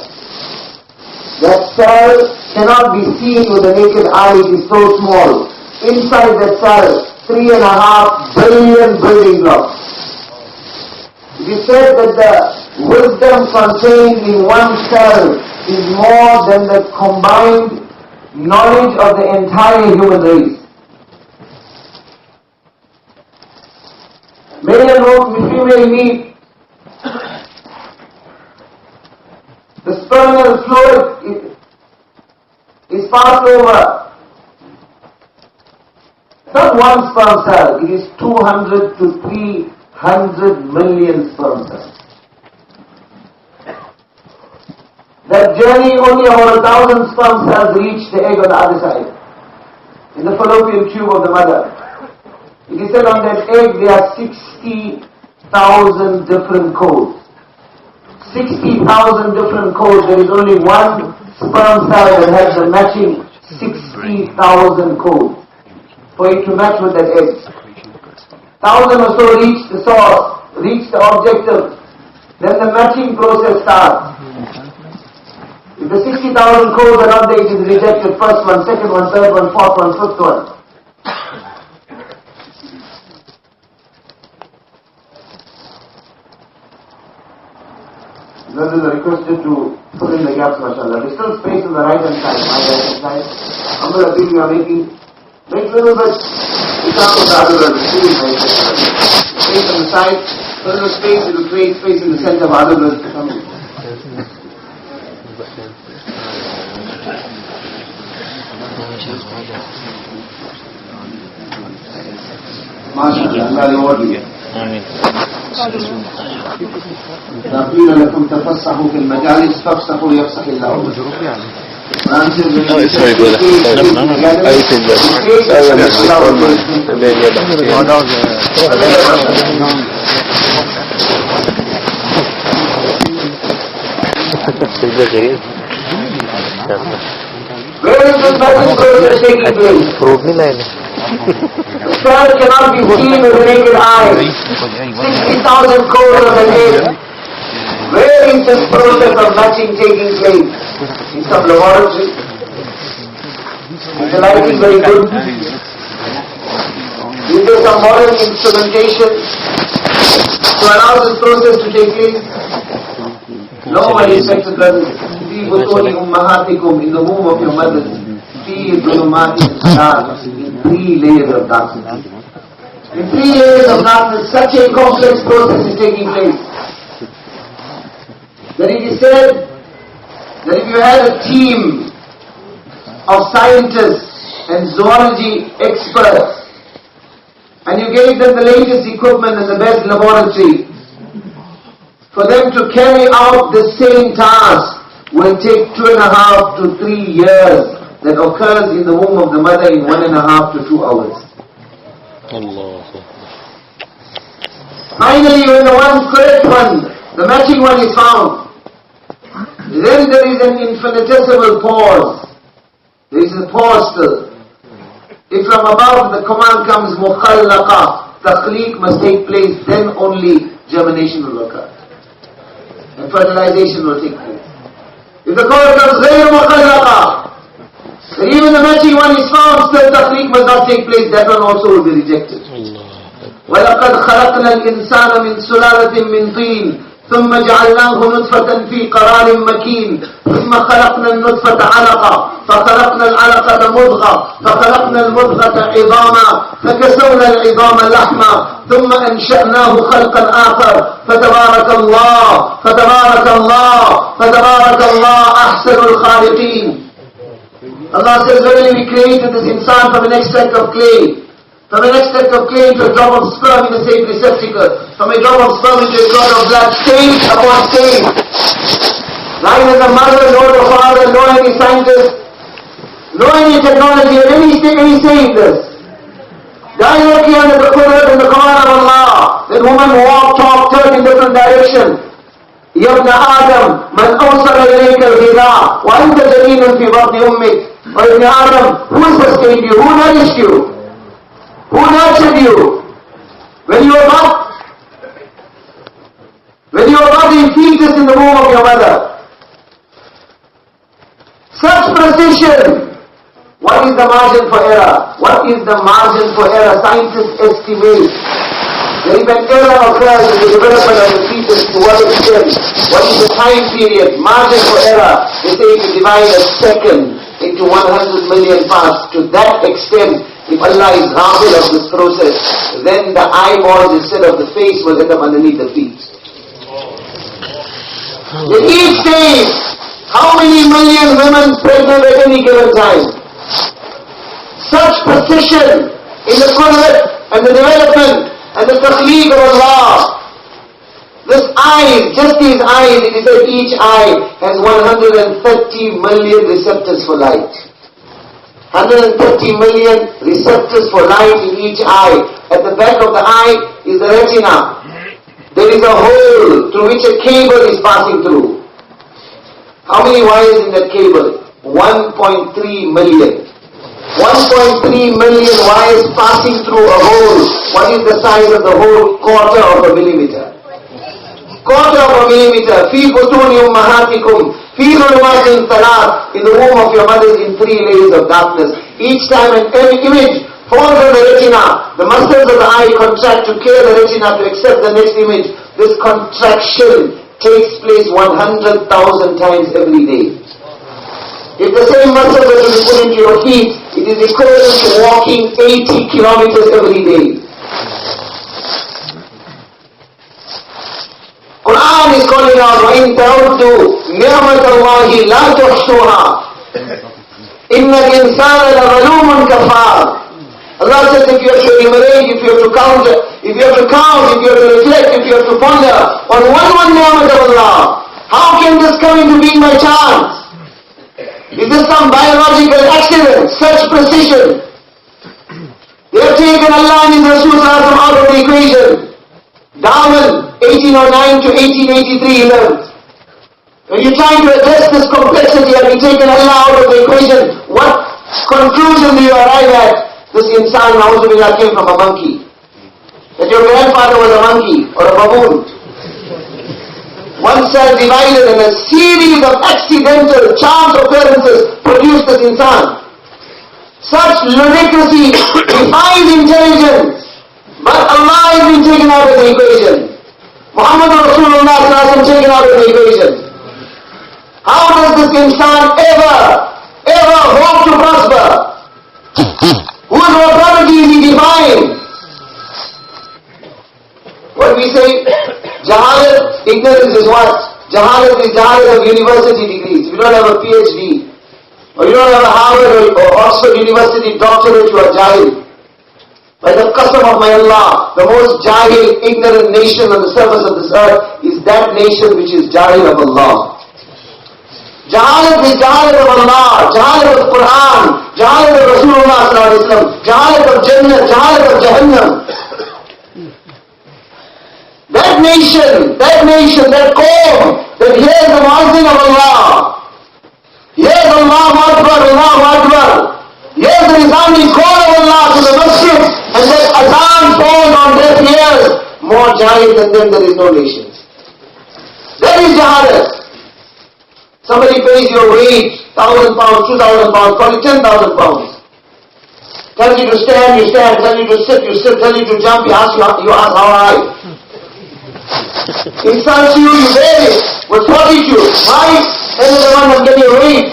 That cell cannot be seen with the naked eye, it is so small. Inside that cell, 3.5 billion building blocks. It is said that the wisdom contained in one cell is more than the combined knowledge of the entire human race. Male and female meet. The spermal fluid is passed over. Not one sperm cell, it is 200 to 300 million sperm cells. That journey, only about 1,000 sperm cells reach the egg on the other side, in the fallopian tube of the mother. It is said on that egg there are 60,000 different codes. 60,000 different codes. There is only one sperm cell that has the matching 60,000 codes for it to match with that egg. 1,000 or so reach the source, reach the objective. Then the matching process starts. If the 60,000 codes are not there, it is rejected. First one, second one, third one, fourth one, fifth one. Brothers are requested to fill in the gaps, mashallah. There's still space on the right hand side, my right hand side. Alhamdulillah, we are make little bit example of the other brothers. Space on the side, little space, it will create space in the center of other brothers to come in. MashaAllah, Allah reward you. قيل لكم تفسحوا في المجالس فافسحوا يفسح الله. Where is this matching process taking place? The sun cannot be seen with the naked eye. 60,000 crores of the day. Where is this process of matching taking place? In some laboratory? Is the lighting very good? Is there some modern instrumentation to allow this process to take place? No, my respected brothers. في بطون أمهاتكم, in the womb of your mothers, في ظلمات الثلاث, in 3 layers of darkness. In 3 layers of darkness, such a complex process is taking place. That it is said that if you had a team of scientists and zoology experts, and you gave them the latest equipment and the best laboratory, for them to carry out the same task will take 2.5 to 3 years that occurs in the womb of the mother in 1.5 to 2 hours. Finally, when the one correct one, the matching one is found, then there is an infinitesimal pause. There is a pause still. If from above the command comes mukhallaqa, takhliq must take place, then only germination will occur. And fertilization will take place. If the call comes ghayr mukhallaqa, then even the matching one is found, still takhliq must not take place, that one also will be rejected. وَلَقَدْ خَلَقْنَا الْإِنسَانَ مِنْ سُلَالَةٍ مِنْ طِينٍ ثم جعلناه نطفة في قرار مكين ثم خلقنا النطفة علقة فخلقنا العلقة مضغة فخلقنا المضغة عظاما فكسونا العظام لحما ثم أنشأناه خلقا آخر فتبارك الله أحسن الخالقين. Allah says, when we created this insan from an extract of clay, from an extract of clay to a drop of sperm in a safe receptacle, from a drop of sperm into a clot of blood, stage upon stage. Neither the mother, nor the father, nor any scientist, nor any technology, or any saying this. Directly under the Quran and the command of Allah, that woman walk, talk, turn in different directions. يا ابن آدم من أوصل إليك الغذاء وأنت جنين في بطن أمك. Or Ibn Adam, who sustained you? Who nourished you? Who nurtured you? When you were not in fetus in the womb of your mother. Such precision. What is the margin for error? What is the margin for error? Scientists estimate that if an error occurs in the development of the fetus, to what extent? What is the time period? Margin for error. They say if you divide a second into 100 million parts, to that extent, if Allah is ghafil of this process, then the eyeballs instead of the face will end up underneath the feet. In each stage, how many million women pregnant at any given time? Such precision in the qudrat and the development and the takhleeq of Allah. This eye, just these eyes, it is that each eye has 130 million receptors for light. 130 million receptors for light in each eye. At the back of the eye is the retina. There is a hole through which a cable is passing through. How many wires in that cable? 1.3 million. 1.3 million wires passing through a hole. What is the size of the hole? 1/4 millimeter. 1/4 millimeter. Fi butuni ummahatikum. Fi zulumatin thalath. In the womb of your mothers in 3 layers of darkness. Each time an image falls on the retina, the muscles of the eye contract to clear the retina to accept the next image. This contraction takes place 100,000 times every day. If the same muscles are to be put into your feet, it is equivalent to walking 80 kilometers every day. Quran is calling out, وَإِن تَعُدُّوا نِعْمَةَ اللَّهِ لَا تُحْصُوهَا إِنَّ الْإِنسَانَ لَظَلُومٌ كَفَّارٌ. Allah says if you have to enumerate, if you have to count, if you have to reflect, if you have to ponder on one ni'mat of Allah, how can this come into being by chance? Is this some biological accident? Such precision. They have taken Allah and His Rasul out of the equation. Darwin, 1809 to 1883, he learned. When you're trying to address this complexity, have you taken Allah out of the equation? What conclusion do you arrive at? This insan, na'udzubillah, came from a monkey. That your grandfather was a monkey or a baboon. One cell divided and a series of accidental chance occurrences produced this insan. Such ludicrousy defies intelligence. But Allah has been taken out of the equation. Muhammad Rasulullah taken out of the equation. How does this insan ever hope to prosper? Whose authority is he defying? What we say, jahalat, ignorance is what? Jahalat is jahalat of university degrees. If you don't have a PhD, or you don't have a Harvard or Oxford University doctorate, you are jahil. By the qasam of my Allah, the most jahil, ignorant nation on the surface of this earth is that nation which is jahil of Allah. Jahalat is jahalat of Allah, jahalat of Quran, jahalat of Rasulullah sallallahu alaihi wasallam, jahalat of Jannah, jahalat of Jahannam. That nation, that qawm, that hears the muazzin of Allah, hears Allahu Akbar, Allahu Akbar, hears the resounding call of Allah to the masjid, and that azan falls on deaf ears, more jahil than them there is no nation. That is jahalat. Somebody pays your wage, 1,000 pounds, 2,000 pounds, probably 10,000 pounds. Tells you to stand, you stand. Tells you to sit, you sit. Tells you to jump, you ask how high. Insults you, you bear it with fortitude. Why? Then the one will get your wage.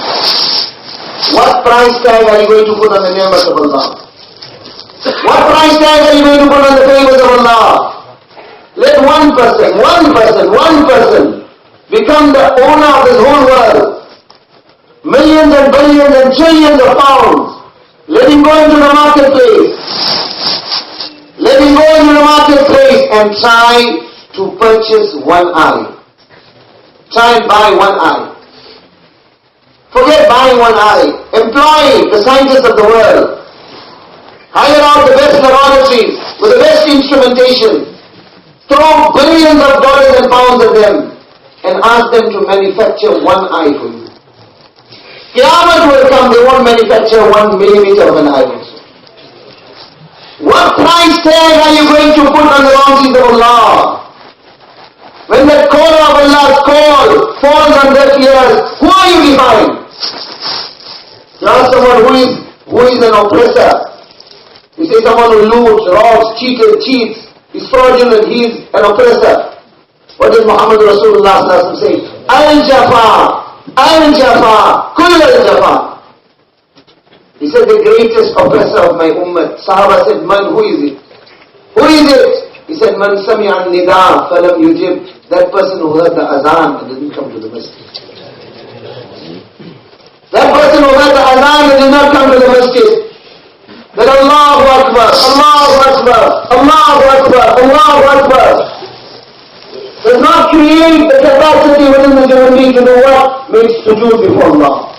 What price tag are you going to put on the ni'mat of Allah? What price tag are you going to put on the favors of Allah? Let one person become the owner of this whole world. Millions and billions and trillions of pounds. Let him go into the marketplace. Let him go into the marketplace and try to purchase one eye. Try and buy one eye. Forget buying one eye. Employ the scientists of the world. Hire out the best laboratories with the best instrumentation. Throw billions of dollars and pounds at them and ask them to manufacture one eye for you. Qiyamah will come, they won't manufacture 1 millimeter of an eye also. What price tag are you going to put on the bounties of Allah? When that call of Allah's call falls on deaf ears, who are you defying? You ask someone who is an oppressor. You say someone who loots, robs, cheats, is fraudulent, he is an oppressor. What did Muhammad Rasulullah say? Al-Jafa, Kull al-Jafa. He said the greatest oppressor of my ummah. Sahaba said, Man, who is it? Who is it? He said, Man sami'a an-nida falam yujib. That person who heard the azan and didn't come to the masjid. That person who heard the azan and did not come to the masjid. That Allahu Akbar, Allahu Akbar, Allahu Akbar, Allahu Akbar does not create the capacity within the human being to do what? Makes sujood before Allah.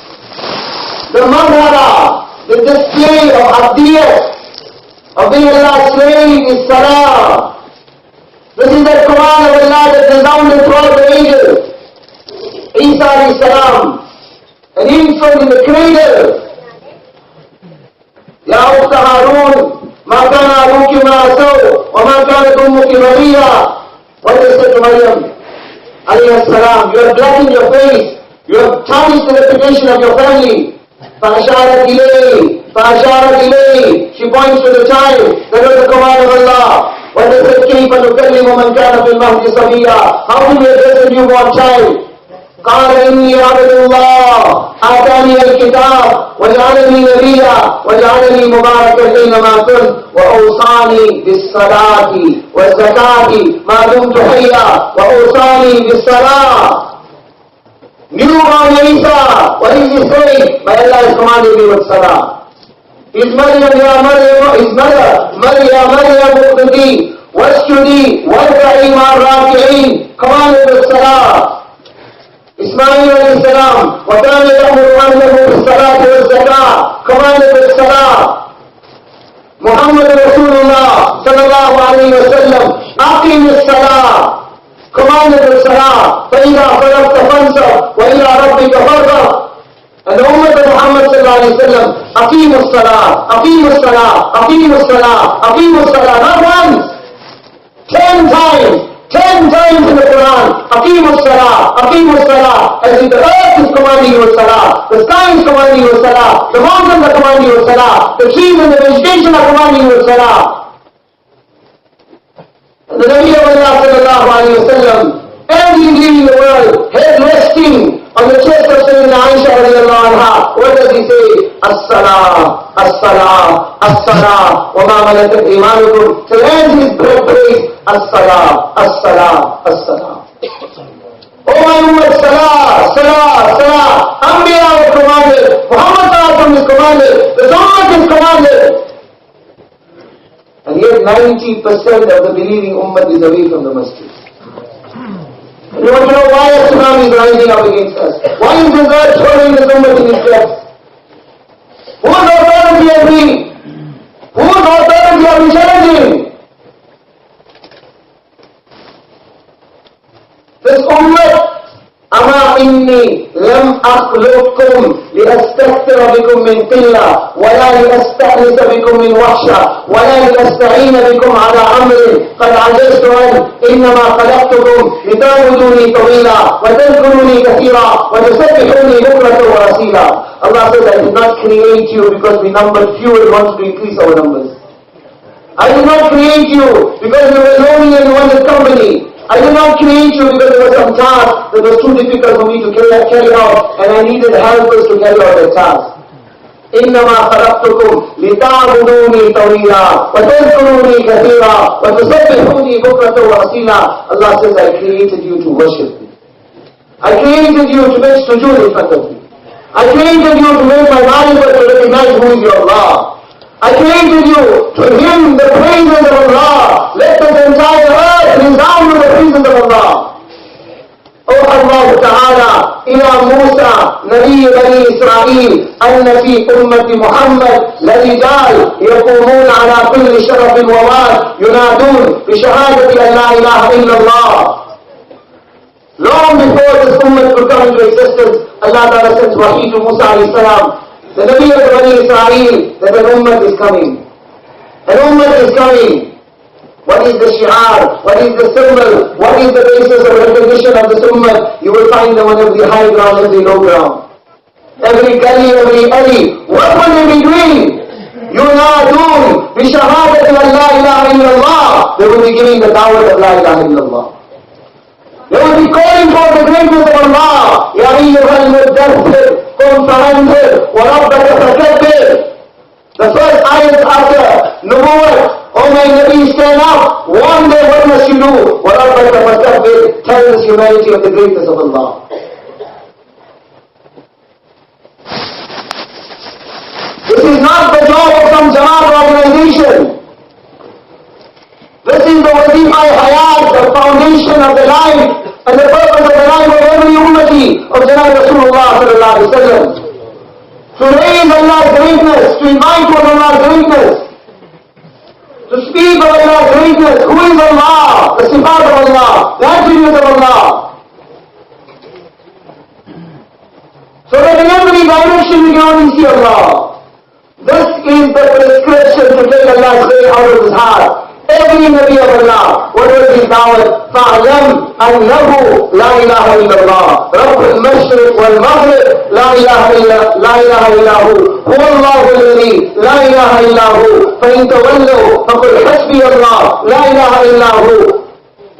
The madhara, the display of abdiyat, of being Allah's slave is salah. This is the Quran of Allah that resounded throughout the ages. Isa alayhi salam, an infant in the cradle. Ya ukhta Harun, ma kana abuki ma'asaw, wa ma kanat ummuki mariya. What they said to Maryam, alayhi salam, you have blackened your face, you have tarnished the reputation of your family. فَأَشَارَتْ إِلَيْهِ. She points to the child. That was the command of Allah. When they said, كَيْفَ نُكَلِّمُ مَنْ كَانَ فِي الْمَهْدِ صَبِيًّا. How do we address a newborn child? قال إني عبد الله آتاني الكتاب وجعلني نبيا وجعلني مباركا أينما كنت وأوصاني بالصلاة والزكاة ما دمت حيا وأوصاني بالصلاة. Newborn Isa, what is he saying? My Allah has commanded me with salah. His mother, Maryam Muqtadi, wasjudi, warka'i ma'ar-raki'in, commanded with salah. Ismail alayhi salam, وَكَانَ يَأْمُرُ أَهْلَهُ بِالصَّلَاةِ وَالزَّكَاةِ, commanded with salah. Muhammad Rasulullah sallallahu alayhi wa sallam, aqim as-salah, commanded the salah, فَإِذَا فَرَغْتَ فَانْصَبْ وَإِلَىٰ رَبِّكَ فَارْغَب. And the Ummah of Muhammad sallallahu alayhi wa sallam, أَقِيمُوا الصَّلَاةَ أَقِيمُوا الصَّلَاةَ أَقِيمُوا الصَّلَاةَ أَقِيمُوا الصَّلَاةَ. Not once, 10 times. 10 times in the Quran, أَقِيمُوا الصَّلَاةَ أَقِيمُوا الصَّلَاةَ. As if the earth is commanding you with salah, the sky is commanding you with salah, the mountains are commanding you with salah, the trees and the vegetation are commanding you with salah. And the Nabi of Allah sallallahu alayhi wa sallam, as he is leaving the world, head resting on the chest of Sayyidina Aisha radiallahu anha, what does he say? As-salah, as-salah, as-salah, wa ma malakat imanukum. So as his breath prays, as-salah, as-salah, as-salah. Oh my Ummah, salah, salah, salah. Anbiya is commanded, Muhammad sallallahu alayhi wa sallam is commanded, the Jamaat is commanded. And yet 90% of the believing ummah is away from the masjid. And you want to know why a tsunami is rising up against us? Why is this earth swallowing this ummah in its depths? Whose authority are we? Whose authority are we challenging? This ummah, أما إني لم أخلقكم لأستكثر بكم من قلة ولا لأستأنس بكم من وحشة ولا لأستعين بكم على أمر قد عجزت عنه إنما خلقتكم لتعبدوني طويلا وتذكروني كثيرا وتسبحوني بكرة ورسيلا. Allah says, I did not create you because we numbered few and want to increase our numbers. I did not create you because we were lonely and wanted company. I did not create you because there was some task that was too difficult for me to carry out and I needed helpers to carry out that task. إِنَّمَا خَلَقْتُكُمْ لِتَعْبُدُونِي طَوِيلًا وَتَذْكُرُونِي كَثِيرًا وَتُسَبِّحُونِي بُكْرَةً وَأَصِيلًا. Allah says, I created you to worship me. I created you to make sujood in front of me. I created you to make my knowledge to recognize who is your Allah. I created you to hymn the praises of Allah. Let the entire earth resound with the praises of Allah. Oh Allah Ta'ala, ila Musa, Nabi Bani Israel, anna fi ummati Muhammad, لرجال يقومون على كل شرف وواد ينادون بشهادة أن لا إله إلا الله. Long before this ummah could come into existence, Allah Ta'ala sent Wahi to Musa alayhi salam. The Nabi of Bani Israel, that an ummah is coming. An ummah is coming. What is the shi'ar? What is the symbol? What is the basis of recognition of this ummah? You will find them on every high ground, every low ground. Every gully, every alley. What will they be doing? Yunadun bi shahadati an la ilaha illallah. They will be giving the da'wah of la ilaha illallah. They will be calling for the greatness of Allah. Ya ayyuhal muddaththir, qum fa'anzir, wa rabbaka fakabbir. The first ayat after Nubuwwat, O my Nabi, stand up, one day what must you do? Wa rabbaka fakabbir, tell this humanity of the greatness of Allah. This is not the job of some jamat organization. This is the wazifa hayat, the foundation of the life and the purpose of the life of every ummati of Janab Rasulullah sallallahu alaihi wasallam. To raise Allah's greatness, to invite for Allah's greatness, to speak of Allah's greatness. Who is Allah? The sifat of Allah, the attributes of Allah. So that in every direction we can only see Allah. This is the prescription to take Allah's way out of his heart. Every Nabi of Allah, what was his da'wah? فَعْلَمْ أَنَّهُ لَا إِلَهَ إِلَّا اللَّهِ رَبُّ الْمَشْرِقِ وَالْمَغْرِبِ لَا إِلَهَ إِلَّا هُوَ هُوَ اللَّهُ الَّذِي لَا إِلَهَ إِلَّا هُوَ فَإِن تَوَلَّوْا فَقُلْ حَسْبِيَ اللَّهُ لَا إِلَهَ إِلَّا هُوَ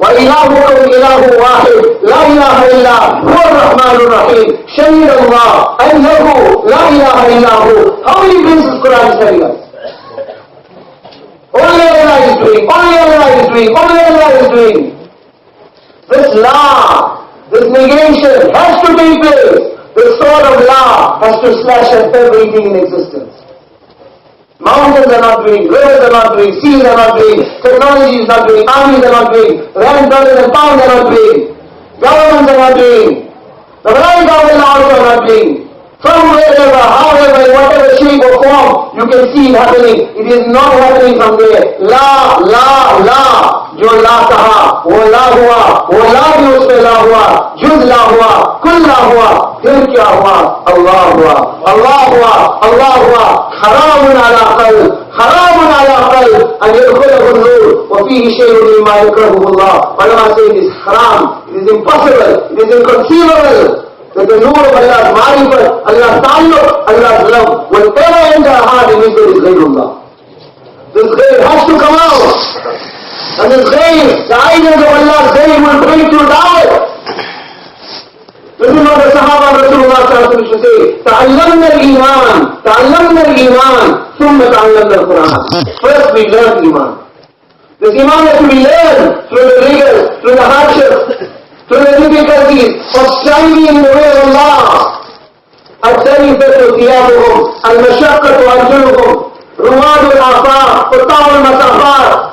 وَإِلَٰهُكُمْ إِلَٰهٌ وَاحِدٌ لَا إِلَهَ إِلَّا هُوَ الرَّحْمَٰنُ الرَّحِيمُ شَهِدَ اللَّهُ أَنَّهُ لَا إِلَهَ إِلَّا هُوَ. How many places Quran is telling us? Only Allah is doing, only Allah is doing, only Allah is doing. This law, this negation has to take place. The sword of law has to slash at everything in existence. Mountains are not doing, rivers are not doing, seas are not doing, technology is not doing, armies are not doing, rand, dollars and pounds are not doing, governments are not doing, the right of Allah also are not doing. From wherever, however, in whatever shape shape or form, you can see it happening. It is not happening from there. La, la, la. जो ला कहा वो ला हुआ, वो ला भी उसमें ला हुआ, जुज ला हुआ, कुल ला हुआ, फिर क्या हुआ? अल्लाह हुआ, अल्लाह हुआ, अल्लाह हुआ. हरामुन अला कल, हरामुन अला कल अन यदखुलहु नूर व फीही शैउन मिम्मा यकरहुहु अल्लाह. Ulama say it is haram, it is impossible, it is inconceivable that the noor of Allah's marifat, Allah's ta'alluq, Allah's love will ever enter a heart in which there is ghayrullah. This ghayr has to come out. And this ghayr, the idols of Allah's ghayr will bring you down. This is what the Sahaba of Rasulullah used to say, ta'allamna al-iman, ta'allamna al-iman, thumma ta'allamna al-Quran. First we learn iman. This iman has to be learned through the rigors, through the hardships, through the difficulties of striving in the way of Allah. الدريفة ثيابهم المشقة أرجلهم رواد الآفاق قطاع المسافات.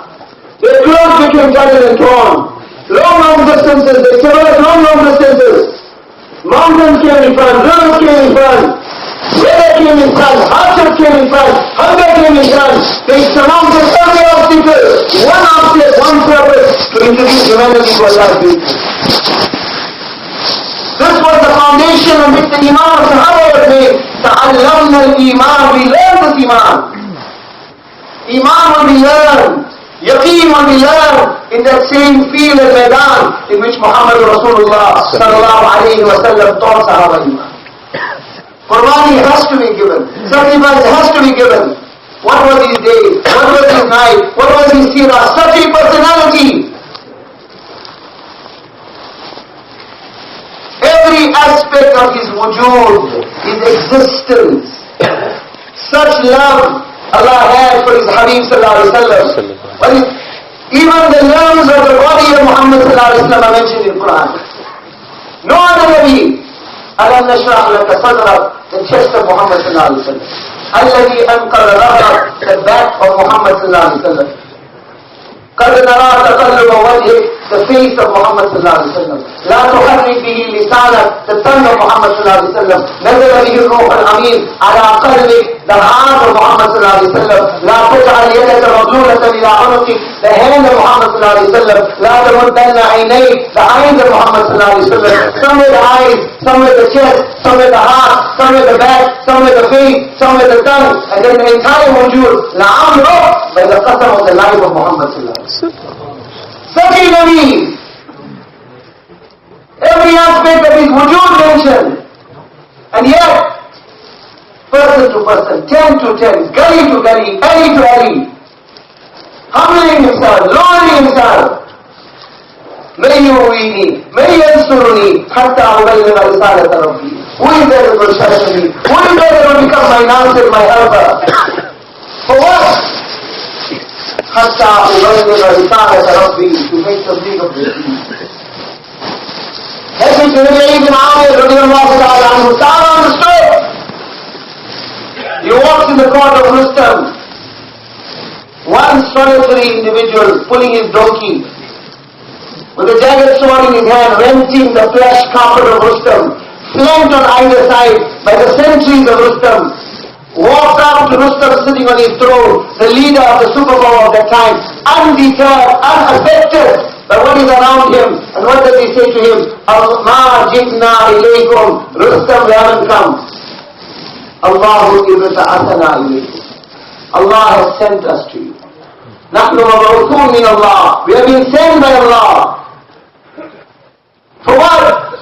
They close between cattle and corn. Long distances, they traverse long distances. Mountains came in front, rivers came in front, weather came in front, hardship came in front, hunger came in front. They surmounted every obstacle, one object, one purpose, to introduce humanity to Allah's beauty. This was the foundation on which the Imam of Sahaba was made. Ta'allamna al-iman, we learn this iman. Iman will be learned. Yaqeen will be learned in that same field and Maidan in which Muhammad Rasulullah sallallahu alayhi wa sallam taught Sahaba iman. Qurbani has to be given. Sacrifice has to be given. What were these days? What was his night? What was his seerah? Such a personality. Every aspect of his wujood, his existence, such love Allah had for his Habib sallallahu alayhi wa sallam. But even the nerves of the body of Muhammad sallallahu alayhi wa sallam are mentioned in Quran. No other Nabi. Alam nashrah laka sadrak, the chest of Muhammad sallallahu alayhi wa sallam. Alladhi anqara dhahrak, the back of Muhammad sallallahu alayhi wa sallam. قد نرى تقلب وجهك, the face of Muhammad sallallahu alayhi wa sallam. لا تحرك به لسانك, the tongue of Muhammad sallallahu alayhi wa sallam. نزل به الروح الأمين على قلبك, the heart of Muhammad sallallahu alayhi wa sallam. لا تجعل يدك مغلولة إلى عنقك, the hand of Muhammad sallallahu alayhi wa sallam. لا تمدن عينيك, the eyes of Muhammad sallallahu alayhi wa sallam. Some with the eyes, some with the chest, some with the heart, some with the back, some with the face, some with the tongue, and then the entire wujud. لعمره, by the qasam of the life of Muhammad sallallahu alayhi wa sallam. Such a Nabi, every aspect of his wujood mentioned, and yet person to person, 10 to 10, gully to gully, alley to alley, humbling himself, lowering himself. May yu'ini, may yansuruni, hatta uballigha risalata rabbi. Who is there that will shelter me? Who is there that will become my nasir, my helper? For what? حتى أبلغ رسالة ربي, to make tabligh of the deen. Every Junayd ibn Amir radiyallahu ta'ala anhu, Sa'ad understood. He walks in the court of Rustam. One solitary individual pulling his donkey, with a jagged sword in his hand, renting the flesh carpet of Rustam, flanked on either side by the sentries of Rustam. Walked up to Rustam sitting on his throne, the leader of the superpower of that time, undeterred, unaffected by what is around him. And what does he say to him? Ma jitna ilaykum, Rustam, we haven't come. Allahu ibta'athana ilaykum. Allah has sent us to you. Nahnu mab'uthun min Allah. We have been sent by Allah. For what?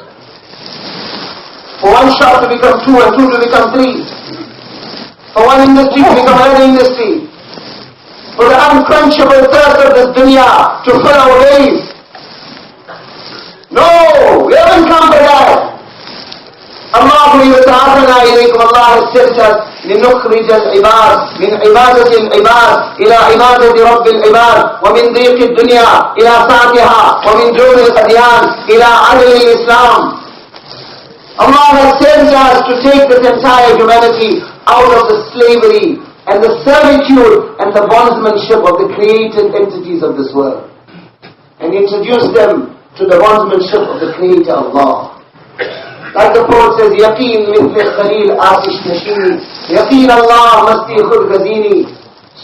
For one shop to become two and two to become three. For one industry to become another industry. For the unquenchable thirst of this dunya to fill our days. No, we haven't come for that. Allah has sent us لنخرج العباد من عبادة العباد إلى عبادة رب العباد ومن ضيق الدنيا إلى سعتها ومن جور الأديان إلى عدل الإسلام. Allah has sent us to take this entire humanity out of the slavery and the servitude and the bondsmanship of the created entities of this world and introduce them to the bondsmanship of the Creator Allah. Like the poet says, Yaqeen mithl Khalil Atish Nasheen, یقین اللہ مستی خود گزینی،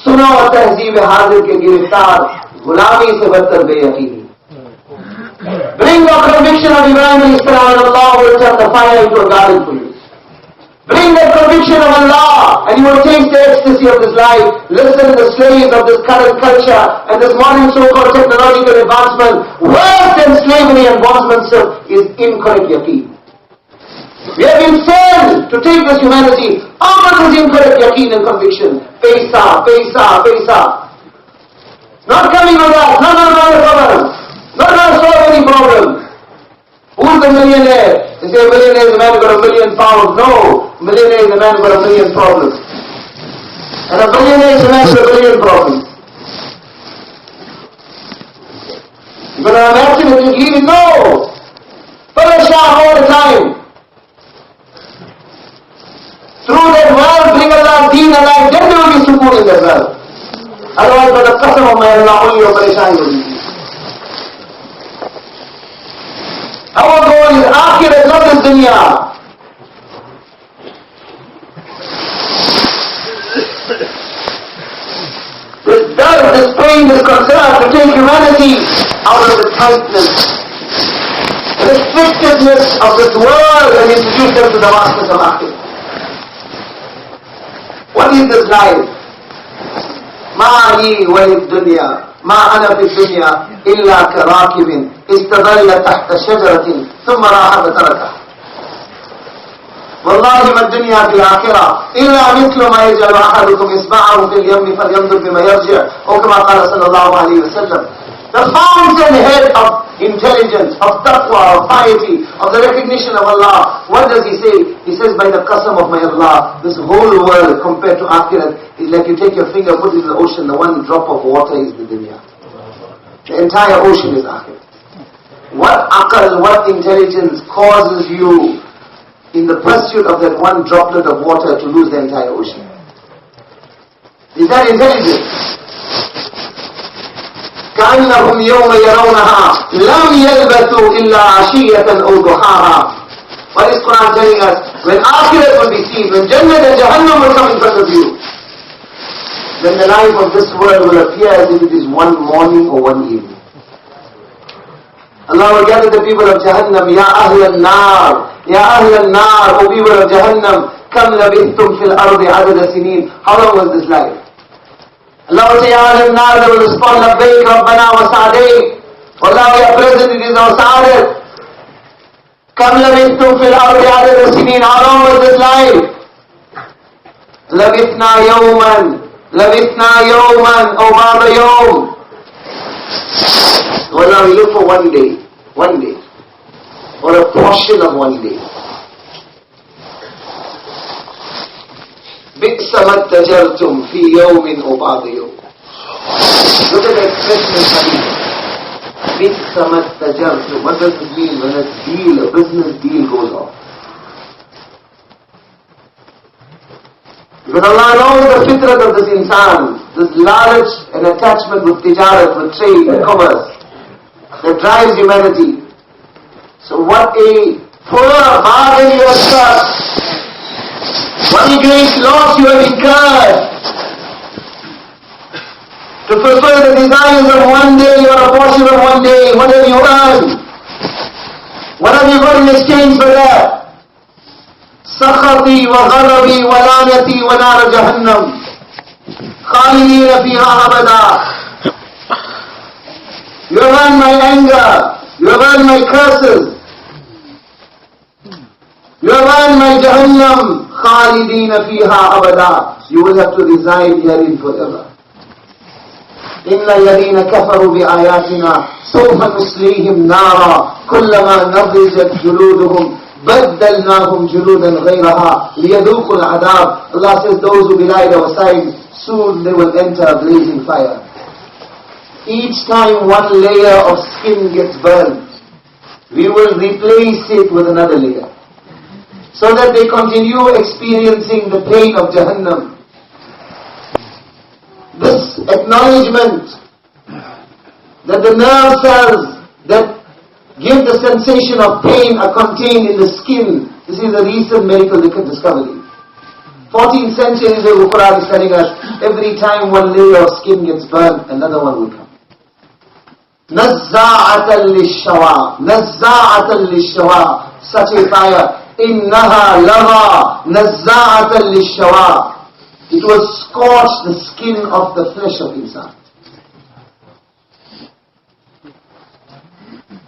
سنو تہذیب حاضر کے گرفتار، غلامی سے بدتر بے یقینی. Bring the conviction of Ibrahim alayhi salam and Allah will turn the fire into a garden for you. Bring the conviction of Allah and you will taste the ecstasy of this life. Listen to the slaves of this current culture and this modern so-called technological advancement. Worse than slavery and bondsmanship is incorrect yaqeen. We have been sent to take this humanity out of this incorrect yaqeen and conviction. Paisa, paisa, paisa. Not coming with us, not going to solve the problem. Not going to solve any problem. Who's the millionaire? They say a millionaire is a man who got £1 million. No, millionaire is a man who got 1 million problems. And a billionaire is a man with 1 billion problems. You got to imagine it, you leave it? No. Parashan all the time. Through that world, bring Allah, deen alive, then there will be sukoon in that world. Otherwise, by the qasam of my Allah, only your parashan will be. Our goal is akhirat, not this dunya. This dirt, this pain, this concern to take humanity out of the tightness, restrictiveness of this world and introduce them to the vastness of akhirat. What is this life? Ma li walid dunya, ma ana fi dunya illa karakibin استظل تحت شجرة ثم راح فتركها. والله ما الدنيا في الآخرة إلا مثل ما يجعل أحدكم إصبعه في اليم فلينظر بما يرجع أو كما قال صلى الله عليه وسلم. The fountainhead of intelligence, of taqwa, of piety, of the recognition of Allah. What does he say? He says, by the qasam of my Allah, this whole world compared to akhirat is like you take your finger, put it in the ocean, the one drop of water is the dunya. The entire ocean is akhirat. What aql, what intelligence causes you in the pursuit of that one droplet of water to lose the entire ocean? Is that intelligence? كأنهم يوم يرونها لم يلبثوا إلا عشية أو ضحاها. What is Quran telling us? When akhirat will be seen, when Jannah and Jahannam will come in front of you, then the life of this world will appear as if it is one morning or one evening. Allah will gather the people of Jahannam, Ya Ahl al-Nar, Ya Ahl al-Nar, O people of Jahannam, Kam labithtum fil ardi adada sineen. How long was this life? Allah will say, Ya Ahl al-Nar, they will respond, Labbaik Rabbana wa Sa'adik. Allah, we are present, it is our Sa'adat. Kam labithtum fil ardi adada sineen. How long was this life? Labithna yawman, O Baba yawm. Well, now we look for one day, or a portion of one day. بِئْسَ مَا اتَّجَرْتُمْ فِي يَوْمٍ أَوْ بَعْضِ يَوْمٍ. Look at the expression in Hadith. بِئْسَ مَا اتَّجَرْتُمْ. What does it mean when a business deal goes off? Because Allah knows the fitrat of this insan, this knowledge and attachment with tijarat, with trade and commerce that drives humanity. So what a poor bargain you have struck. What a great loss you have incurred. To fulfill the desires of one day or a portion of one day, what have you earned? What have you got in exchange for that? سخطي وغضبي ولعنتي ونار جهنم خالدين فيها أبدا. You have earned my anger, you have earned my curses, you have earned my Jahannam, خالدين فيها أبدا. You will have to reside herein forever. إن الذين كفروا بآياتنا سوف نصليهم نارا كلما نضجت جلودهم بدلناهم جلودا غيرها ليذوقوا العذاب. Allah says those who belied our signs, soon they will enter a blazing fire. Each time one layer of skin gets burned, we will replace it with another layer, so that they continue experiencing the pain of Jahannam. This acknowledgement that the nerve cells that give the sensation of pain are contained in the skin. This is a recent medical discovery. 14 centuries the Quran is telling us, every time one layer of skin gets burned, another one will come. Nazza'atan lish-shawa, nazza'atan lish-shawa, such a fire. Innaha lava, nazza'atan lish-shawa. It will scorch the skin of the flesh of insan.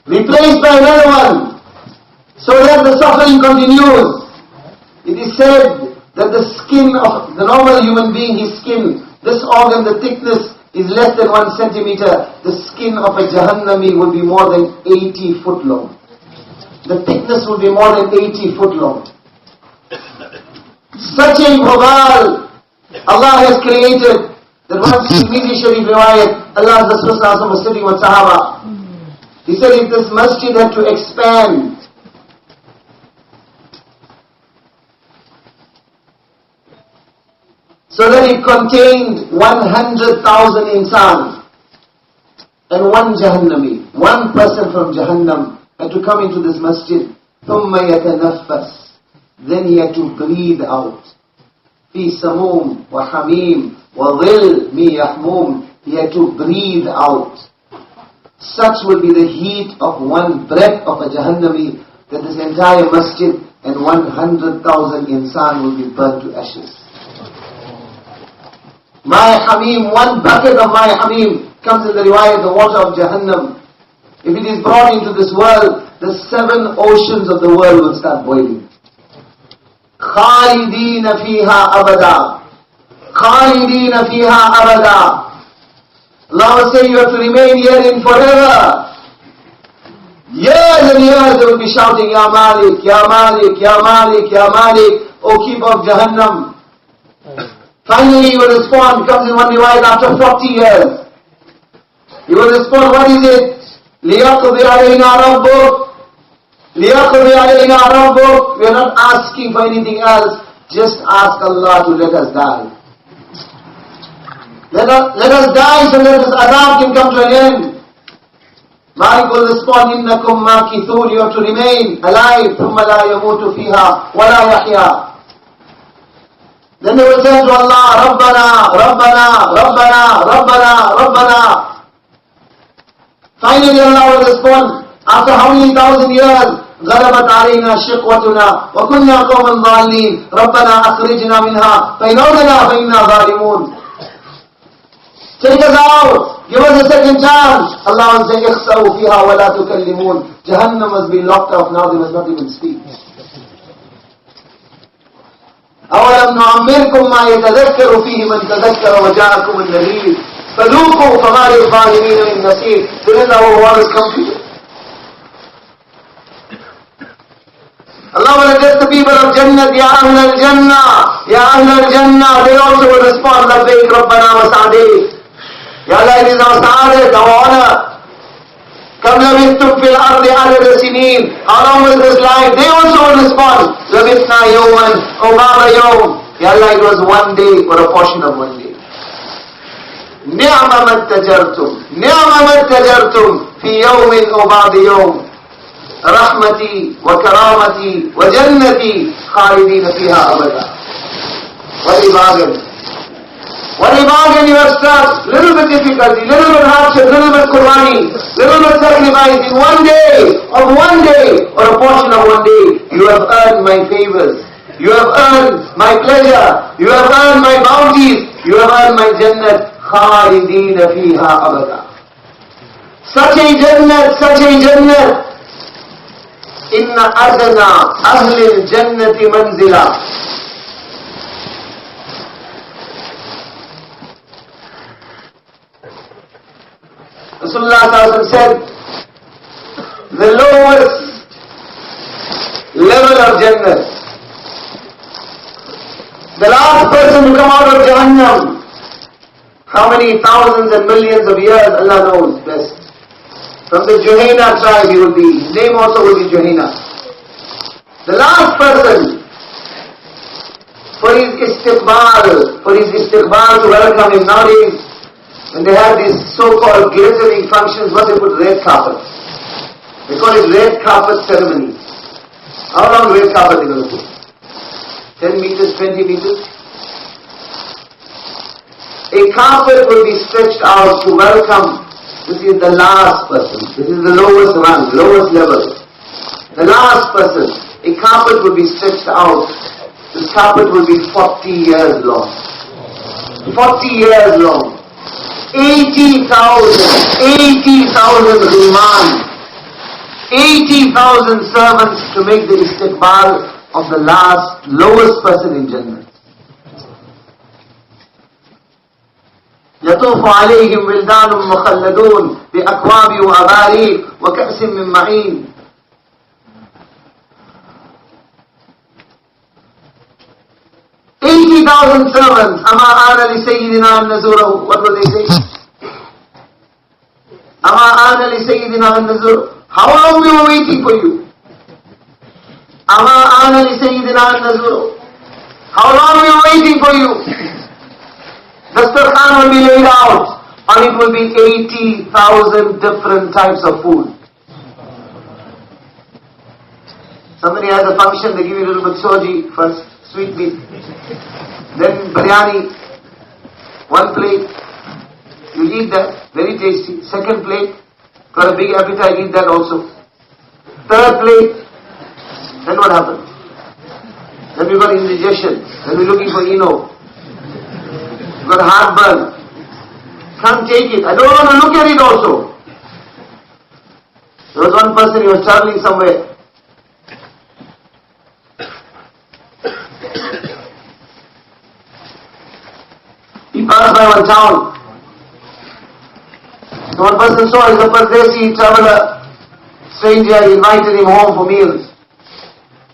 Replaced by another one, so that the suffering continues. It is said that the skin of the normal human being, his skin, this organ, the thickness is less than 1 centimeter. The skin of a Jahannami will be more than 80 foot long. The thickness will be more than 80 foot long. Such a bhabal Allah has created that once in Mizzi Sharif riwayat, Allah's Rasul was sitting with Sahaba. He said, if this masjid had to expand, so that it contained 100,000 insan and one Jahannami, one person from Jahannam had to come into this masjid, ثُمَّ يَتَنَفَّسْ, then he had to breathe out. فِي سَمُومٍ وَحَمِيمٍ وَظِلْ مِي يَحْمُومٍ, he had to breathe out. Such will be the heat of one breath of a Jahannami, that this entire masjid and 100,000 insan will be burnt to ashes. My hamim, one bucket of my hamim, comes in the riwayat, the water of Jahannam. If it is brought into this world, the 7 oceans of the world will start boiling. Khalidina fiha abada. Khalidina fiha abada. Allah will say, you have to remain herein forever. Years and years they will be shouting, Ya Malik, Ya Malik, Ya Malik, Ya Malik, O keeper of Jahannam. Finally he will respond, comes in one riwayat, after 40 years. He will respond, what is it? لِيَقْضِي عَلَيْنَا رَبُّكَ لِيَقْضِي عَلَيْنَا رَبُّكَ. We are not asking for anything else, just ask Allah to let us die. Let us die so that this azab can come to an end. Malik will respond, إِنَّكُمْ مَاكِثُونَ, you have to remain alive, ثُمَّ لَا يَمُوتُ فِيهَا وَلَا يَحْيَا. Then they will say to Allah, Rabbana, Rabbana, Rabbana, Rabbana, Rabbana. Finally Allah will respond, after how many thousand years, غَلَبَتْ عَلَيْنَا شِقْوَتُنَا وَكُنَّا قَوْمًا ضَالِّينَ رَبَّنَا أَخْرِجْنَا مِنْهَا فَإِنْ عُدْنَا فَإِنَّا ظَالِمُونَ. Take us out, give us a second chance. Allah will say, اخْسَوْا فِيهَا وَلَا تُكَلِّمُونَ. Jahannam must be locked up now, they must not even speak. أَوَلَمْ نُعَمِّرْكُمْ مَا يَتَذَكَّرُ فِيهِ مَنْ تَذَكَّرَ وَجَاءَكُمُ النَّذِيرُ فَذُوقُوا فَمَا لِلظَّالِمِينَ مِنْ نَصِيرٍ. There is our war is complete. Allah will address the people of Jannah, Ya Ahl al-Jannah, Ya Ahl al-Jannah. They also will respond, Labbaik Rabbana wa Sa'dik. Ya Allah, it is our sa'adat, our honor. Kam labithtum fil ardi adada sinin. How long was this life? They also will respond, Labithna yawman aw ba'da yawm. Ya Allah, it was one day or a portion of one day. Ni'ma mattajartum, ni'ma mattajartum fi yawmin aw ba'da yawm. Rahmati wa karamati wa jannati khalidina fiha abada. What a bargain. What a bargain you have struck. Little bit difficulty, little bit hardship, little bit Qur'ani, little bit sacrifice in one day, or a portion of one day. You have earned my favors. You have earned my pleasure. You have earned my bounties. You have earned my jannat. Khalidina fiha abada. Such a jannat, such a jannat. Inna adna ahli al-jannati manzila. Rasulullah said, the lowest level of Jannah, the last person to come out of Jahannam, how many thousands and millions of years, Allah knows best. From the Juhayna tribe he will be, his name also will be Juhayna. The last person, for his istiqbal to welcome him nowadays, when they have these so-called glittering functions, what they put? Red carpet. They call it red carpet ceremony. How long red carpet they going to put? 10 meters, 20 meters. A carpet will be stretched out to welcome. This is the last person. This is the lowest rung, lowest level. The last person. A carpet will be stretched out. This carpet will be 40 years long. 40 years long. 80,000 remand. 80,000 servants to make the istiqbal of the last, lowest person in Jannah. يطوف عليهم ولدان مخلدون بأكواب وأباريق وكأس من معين. $80,000 servants. أما آن لسيدنا أن نزوره. What will they say? أما آن لسيدنا أن نزوره. How long we were waiting for you? أما آن لسيدنا أن نزوره. How long we were waiting for you? The Dastarkhan will be laid out, and it will be 80,000 different types of food. Somebody has a function, they give you a little bit soji first, sweet meat, then biryani, one plate, you eat that, very tasty. Second plate, got a big appetite, eat that also. Third plate, then what happens? Then we got indigestion, then we're looking for Eno. Got heartburn, can't take it, I don't want to look at it also. There was one person, he was traveling somewhere. He passed by one town. So one person saw, he's a Pardesi traveler, stranger, he invited him home for meals.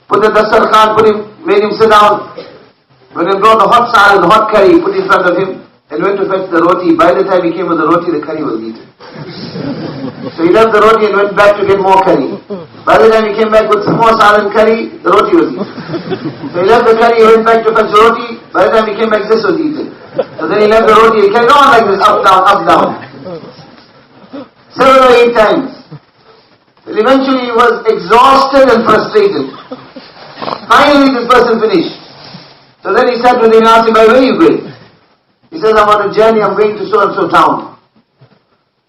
Put the Dastarkhan, made him sit down. When he brought the hot salad, the hot curry, put in front of him, and went to fetch the roti. By the time he came with the roti, the curry was eaten. So he left the roti and went back to get more curry. By the time he came back with some more salad and curry, the roti was eaten. So he left the curry, he went back to fetch the roti. By the time he came back, this was eaten. So then he left the roti, he carried on like this, up, down, up, down. 7 or 8 times. Well, eventually he was exhausted and frustrated. Finally this person finished. So then he said to him, asked him, where are you going? He says, I'm on a journey, I'm going to so-and-so town.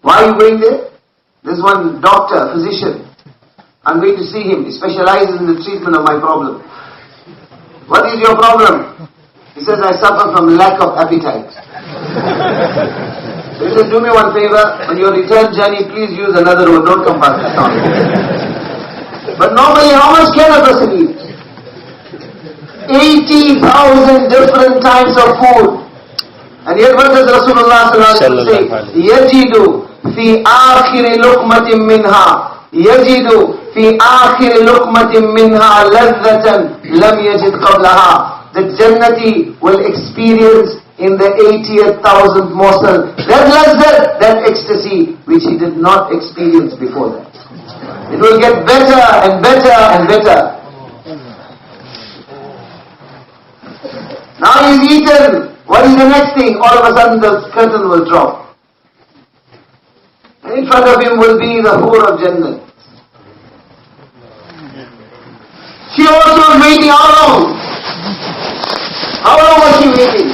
Why are you going there? There's one doctor, physician. I'm going to see him. He specializes in the treatment of my problem. What is your problem? He says, I suffer from lack of appetite. So he says, do me one favor, on your return journey, please use another road, don't come past the town. But normally, how much can a person eat? 80,000 different types of food. And yet what does Rasulullah sallallahu say? Yajidu fi akhiri luqmatin minha. Yajidu fi akhiri luqmatin minha ladhatan lam yajid qablaha. The Jannati will experience in the 80,000th morsel that lazzat, that ecstasy which he did not experience before that. It will get better and better and better. Now he's eaten. What is the next thing? All of a sudden the curtain will drop. And in front of him will be the Hur of Jannah. She also was waiting how long? How long was she waiting?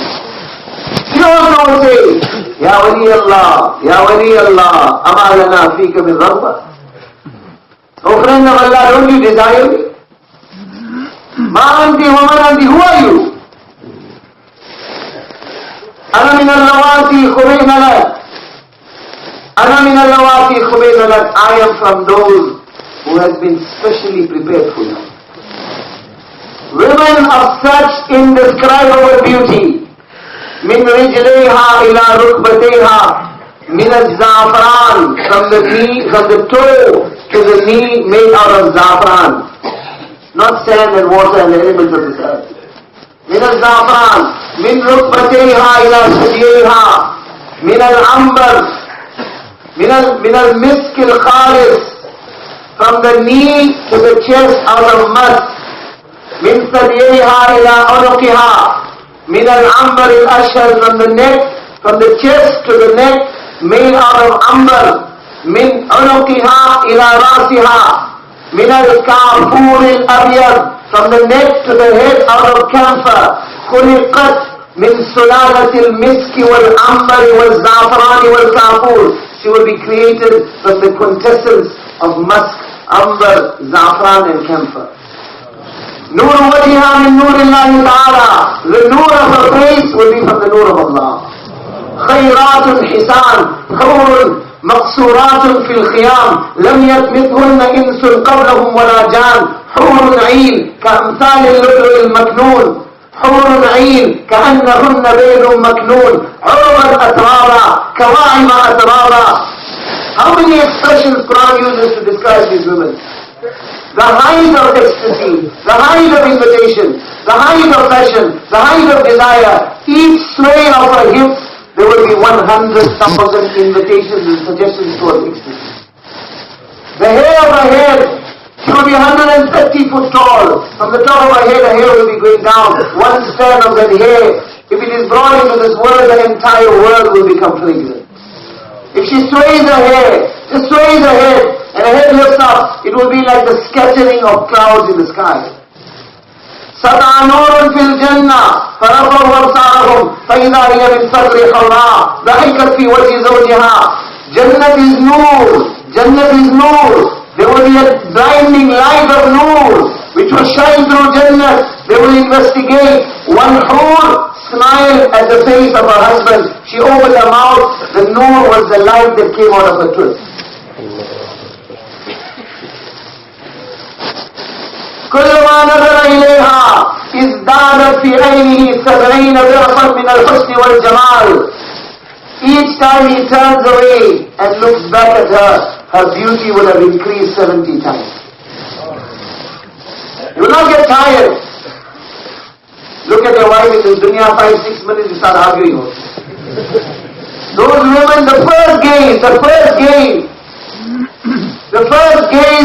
She also would say, Ya Wali Allah, Ya Wali Allah, Ama lana fika min rabba. Oh friend of Allah, don't you desire me? Ma anti wa man anti, who are you? أنا من اللواتي خبئن لك. أنا من اللواتي خبئن لك. I am from those who has been specially prepared for you. Women of such indescribable beauty. من رجليها إلى ركبتيها من الزعفران, from the knee, from the toe to the knee, made out of za'afran. Not sand and water and the elements of this earth. من الزعفران من ركبتيها إلى ثدييها من العنبر من المسك الخالص, from the knee to the chest out of musk. من ثدييها إلى عنقها من العنبر الأشهر, from the neck, from the chest to the neck, made out of amber. من عنقها إلى رأسها من الكافور الأبيض, from the neck to the head out of camphor. خلقت من سلالة المسك والعنبر والزعفران والكافور. She will be created from the quintessence of musk, amber, za'afran and camphor. نور وجهها من نور الله تعالى. The nur of her face will be from the nur of Allah. خيرات حسان حور مقصورات في الخيام لم يطمثهن إنس قبلهم ولا جان. حور عين كأمثال اللؤلؤ المكنون. حور عين كأنهن بيض مكنون. عربا أترابا كواعب أترابا. How many expressions Quran uses to describe these women? The height of ecstasy, the height of invitation, the height of passion, the height of desire. Each sway of her hips, there will be 100,000 invitations and suggestions towards ecstasy. The hair of her head, she will be 130 foot tall. From the top of her head, her hair will be going down. One strand of that hair, if it is brought into this world, the entire world will become fragrant. If she sways her hair, just sways her head, and her head lifts up, it will be like the scattering of clouds in the sky. سَطَعَ نُورٌ فِي الْجَنَّةِ فَرَفَعُوا أَبْصَارَهُمْ فَإِذَا هِيَ مِنْ صَدْرِ حَوْرَاءَ ضَحِكَتْ فِي وَجْهِ زَوْجِهَا. Jannat is Noor. Jannat is Noor. There will be a blinding light of Noor which will shine through Jannat. They will investigate. One Hur smiled at the face of her husband. She opened her mouth. The Noor was the light that came out of her tooth. كلما نظر إليها ازدادت في عينه 70 ضعفا من الحسن والجمال. Each time he turns away and looks back at her, her beauty will have increased 70 times. You will not get tired. Look at your wife in this dunya, 5-6 minutes you start arguing with. Those women, the first gaze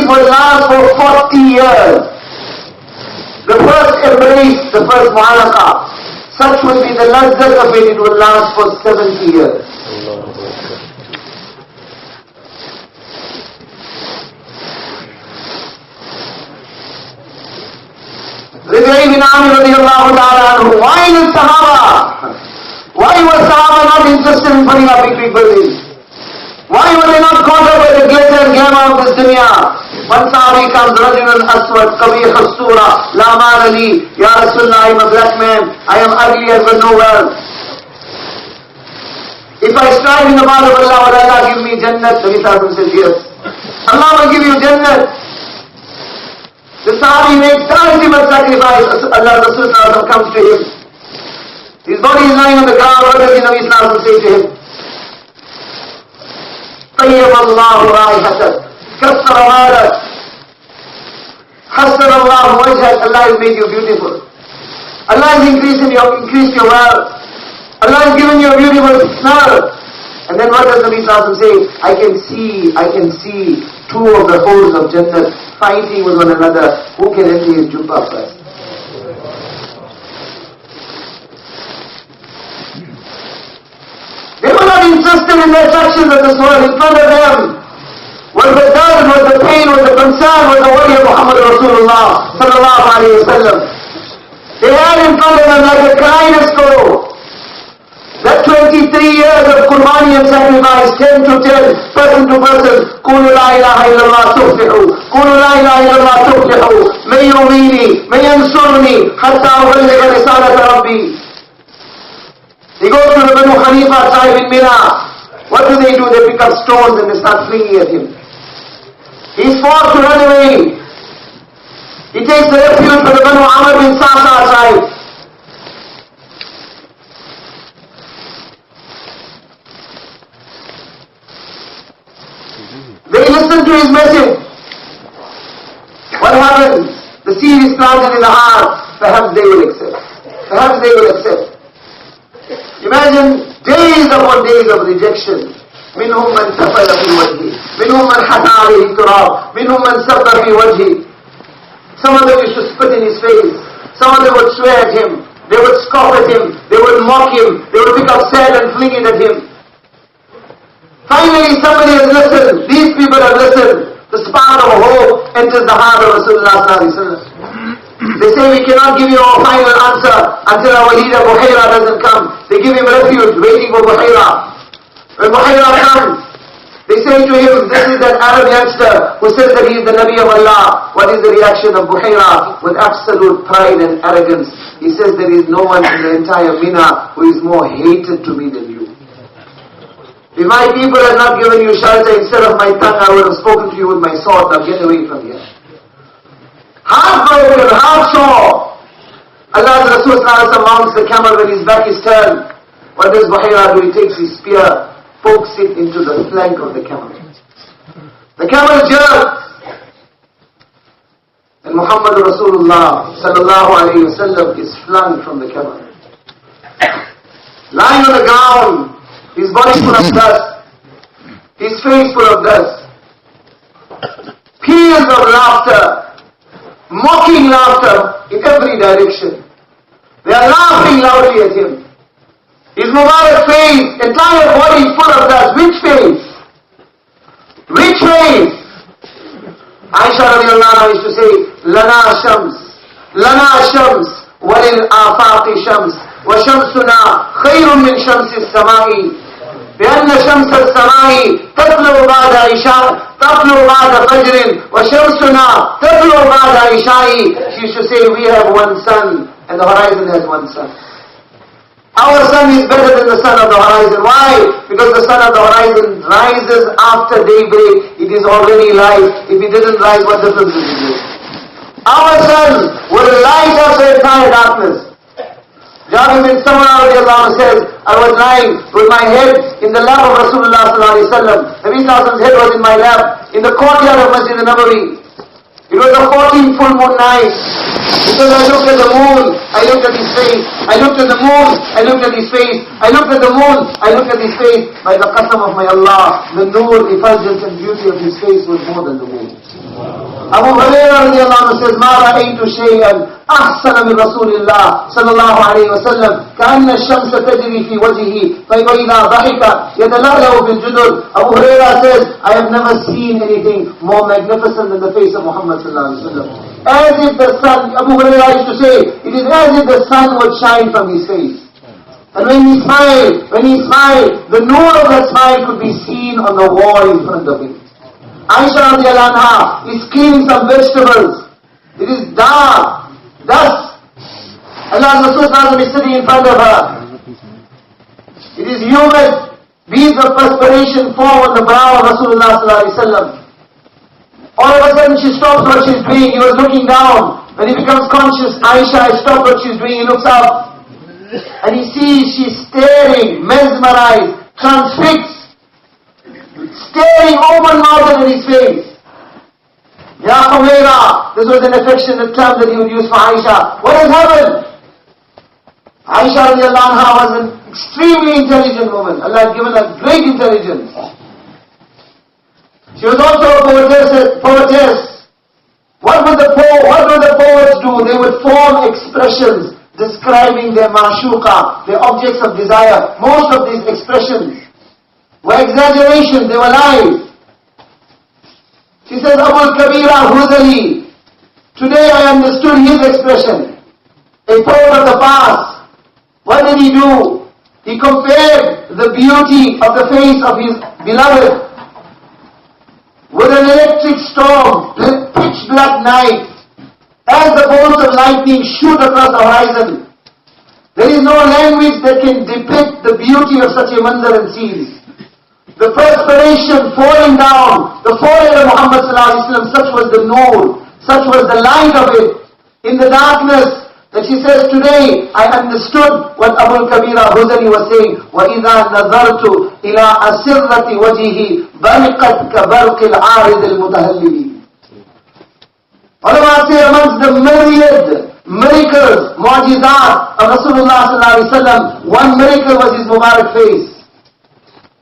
will last for 40 years. The first embrace, the first mu'alaqa, such will be the lazzat of it, it will last for 70 years. Rabi'i bin Amir radiyallahu ta'ala anhu, why did Sahaba? Why was Sahaba not interested in putting up big buildings? Why were they not caught up by the glitter and glamour of this dunya? One Sahabi comes, Rajulun Aswad, Kabir Hasura, La Marali, Ya Rasulullah, I am a black man, I am ugly, I have no wealth. If I strive in the path of Allah, will Allah give me Jannat? The Prophet says, yes. Allah will give you Jannat. The Sahabi makes the ultimate sacrifice. Allah Rasul comes to him. His body is lying on the ground. What does the Nabi say to him? طيب الله رائحتك كثر مالك حسن الله وجهك. Allah has made you beautiful. Allah has increased your wealth. Allah has given you a beautiful smell. And then what does Nabi say? I can see two of the holes of Jannat fighting with one another. Who can empty his jubbah first? They were not interested in the attractions of this world. In front of them was the dard, was the pain, was the concern, was the worry of Muhammad Rasulullah sallallahu alayhi wa sallam. They had in front of them like a kaleidoscope. That 23 years of Qurbani and sacrifice, 10 to 10, person to person. Qulu la ilaha illallah tuflihu. Qulu la ilaha illallah tuflihu. May yumini, may yansurni, hatta uballigha risalata Rabbi. They go to the Banu Hanifa tribe in Mina. What do? They pick up stones and they start flinging at him. He's forced to run away. He takes the refuge for the Banu Amr bin Sasa tribe. They listen to his message. What happens? The seed is planted in the heart. Perhaps they will accept. Imagine days upon days of rejection. منهم من سفل في وجهه منهم من حتى عليه التراب منهم من سب في وجهه. Some of them used to spit in his face. Some of them would swear at him. They would scoff at him. They would mock him. They would pick up sand and fling it at him. Finally somebody has listened. These people have listened. The spark of hope enters the heart of Rasulullah sallallahu alaihi wasallam. They say we cannot give you a final answer until our leader Buhaira doesn't come. They give him refuge, waiting for Buhaira. When Buhaira comes, they say to him, this is that Arab youngster who says that he is the Nabi of Allah. What is the reaction of Buhaira? With absolute pride and arrogance, he says, there is no one in the entire Mina who is more hated to me than you. If my people had not given you shelter, instead of my tongue, I would have spoken to you with my sword. Now get away from here. Heartbroken, heart sore. Allah's Rasul mounts the camel when his back is turned. What does Buhaira do? He takes his spear, pokes it into the flank of the camel. The camel jerks. And Muhammad Rasulullah sallallahu alayhi wa sallam is flung from the camel. Lying on the ground, his body full of dust, his face full of dust. Peals of laughter, mocking laughter in every direction. They are laughing loudly at him. His Mubarak face, entire body full of dust. Which face? Which face? Aisha radiallahu anha used to say, Lana Shams, walil afaqi Shams, wa shamsuna khayrun min shamsi samai. بأن شمس السماء تطلع بعد عشاء تطلع بعد فجر وشمسنا تطلع بعد عشاء. She used to say, we have one sun and the horizon has one sun. Our sun is better than the sun of the horizon. Why? Because the sun of the horizon rises after daybreak. It is already light. If it didn't rise, what difference does it make? Our sun will light up the entire darkness. Jabir bin Samura says, I was lying with my head in the lap of Rasulullah sallallahu alaihi wasallam. Nabi Sallallahu head was in my lap in the courtyard of Masjid Nabawi. It was a 14 full moon night. Because I looked at the moon, I looked at his face. I looked at the moon, I looked at his face. I looked at the moon, I looked at his face. By the qasam of my Allah, the nur, effulgence and beauty of his face was more than the moon. Abu Hurairah radiallahu anhu says, ما رأيت شيئا أحسن من رسول الله صلى الله عليه وسلم كأن الشمس تجري في وجهه فإذا ضحك يتلألأ بالجدر. Abu Hurairah says, I have never seen anything more magnificent than the face of Muhammad sallallahu alaihi wasallam. As if the sun, Abu Hurairah used to say, it is as if the sun would shine from his face. And when he smiled, the nur of that smile could be seen on the wall in front of him. Aisha radiallahu anha is cleaning some vegetables. It is dark, dust. Allah's Rasul is sitting in front of her. It is humid. Beads of perspiration form on the brow of Rasulullah sallallahu alaihi wasallam. All of a sudden she stops what she's doing. He was looking down. When he becomes conscious, Aisha has stopped what she's doing. He looks up and he sees she's staring, mesmerized, transfixed, staring open-mouthed in his face. Ya Khumaira, this was an affectionate term that he would use for Aisha. What has happened? Aisha radiallahu anha was an extremely intelligent woman. Allah had given her great intelligence. She was also a poetess. What would the poets do? They would form expressions describing their ma'shuqa, their objects of desire. Most of these expressions were exaggerations, they were lies. She says, Abu Kabira Huzali, today I understood his expression. A poet of the past. What did he do? He compared the beauty of the face of his beloved with an electric storm, pitch black night, as the bolts of lightning shoot across the horizon. There is no language that can depict the beauty of such a manzar and scene. The perspiration falling down, the forehead of Muhammad sallallahu alaihi wasallam, such was the nur, such was the light of it, in the darkness, that she says, today I understood what Abu Kabira Huzali was saying, وَإِذَا نَظَرْتُ إِلَىٰ أَسِرَّةِ وَجِهِ بَرِقَتْ كَبَرْقِ الْعَارِضِ الْمُتَهَلِّلِ. Ulama say amongst the myriad miracles, mu'jizat of Rasulullah sallallahu alaihi wasallam, one miracle was his Mubarak face.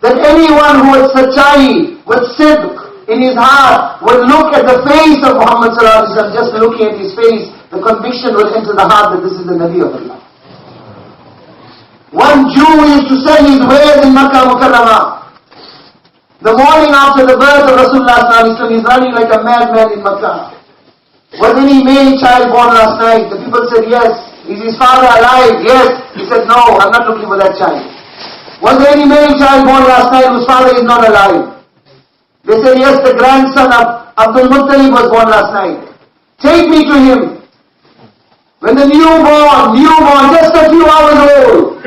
That anyone who had sachai, with sidq in his heart, would look at the face of Muhammad sallallahu alaihi wasallam, just looking at his face, the conviction will enter the heart that this is the Nabi of Allah. One Jew used to sell his wares in Makkah Mukarramah. The morning after the birth of Rasulullah sallallahu alaihi wasallam, he's running like a madman in Makkah. Was any male child born last night? The people said yes. Is his father alive? Yes. He said no, I'm not looking for that child. Was there any male child born last night whose father is not alive? They said yes, the grandson of Abdul Muttalib was born last night. Take me to him. When the newborn, just a few hours old,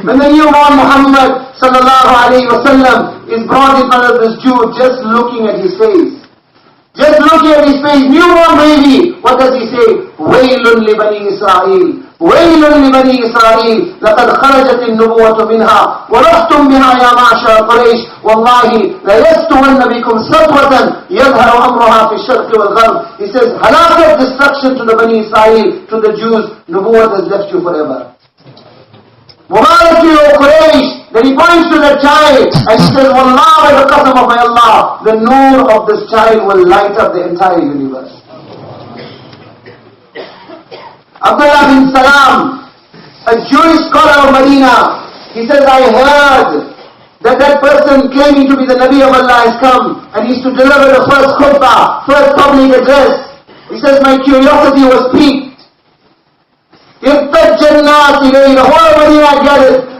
when the newborn Muhammad sallallahu alayhi wa sallam is brought in front of this Jew, just looking at his face. Just looking at his face, newborn baby, what does he say? Waylun li bani Israel. Waylun li bani Israel. Laqad kharajat an-nubuwwatu minha wa rahtum biha ya ma'ashara Quraysh. Wallahi la yastuwanna bikum satwatan yadhharu amruha fi ash-sharq wal-gharb. He says, halakat, destruction to the Bani Israel, to the Jews. Nubuwwat has left you forever. Mubarak to you, Quraysh. Then he points to the child and he says, Wallah, by the qasam of my Allah, the noor of this child will light up the entire universe. Abdullah bin Salam, a Jewish scholar of Medina, he says, I heard that person claiming to be the Nabi of Allah has come and he's to deliver the first khutbah, first public address. He says, my curiosity was piqued. The whole Medina gathered.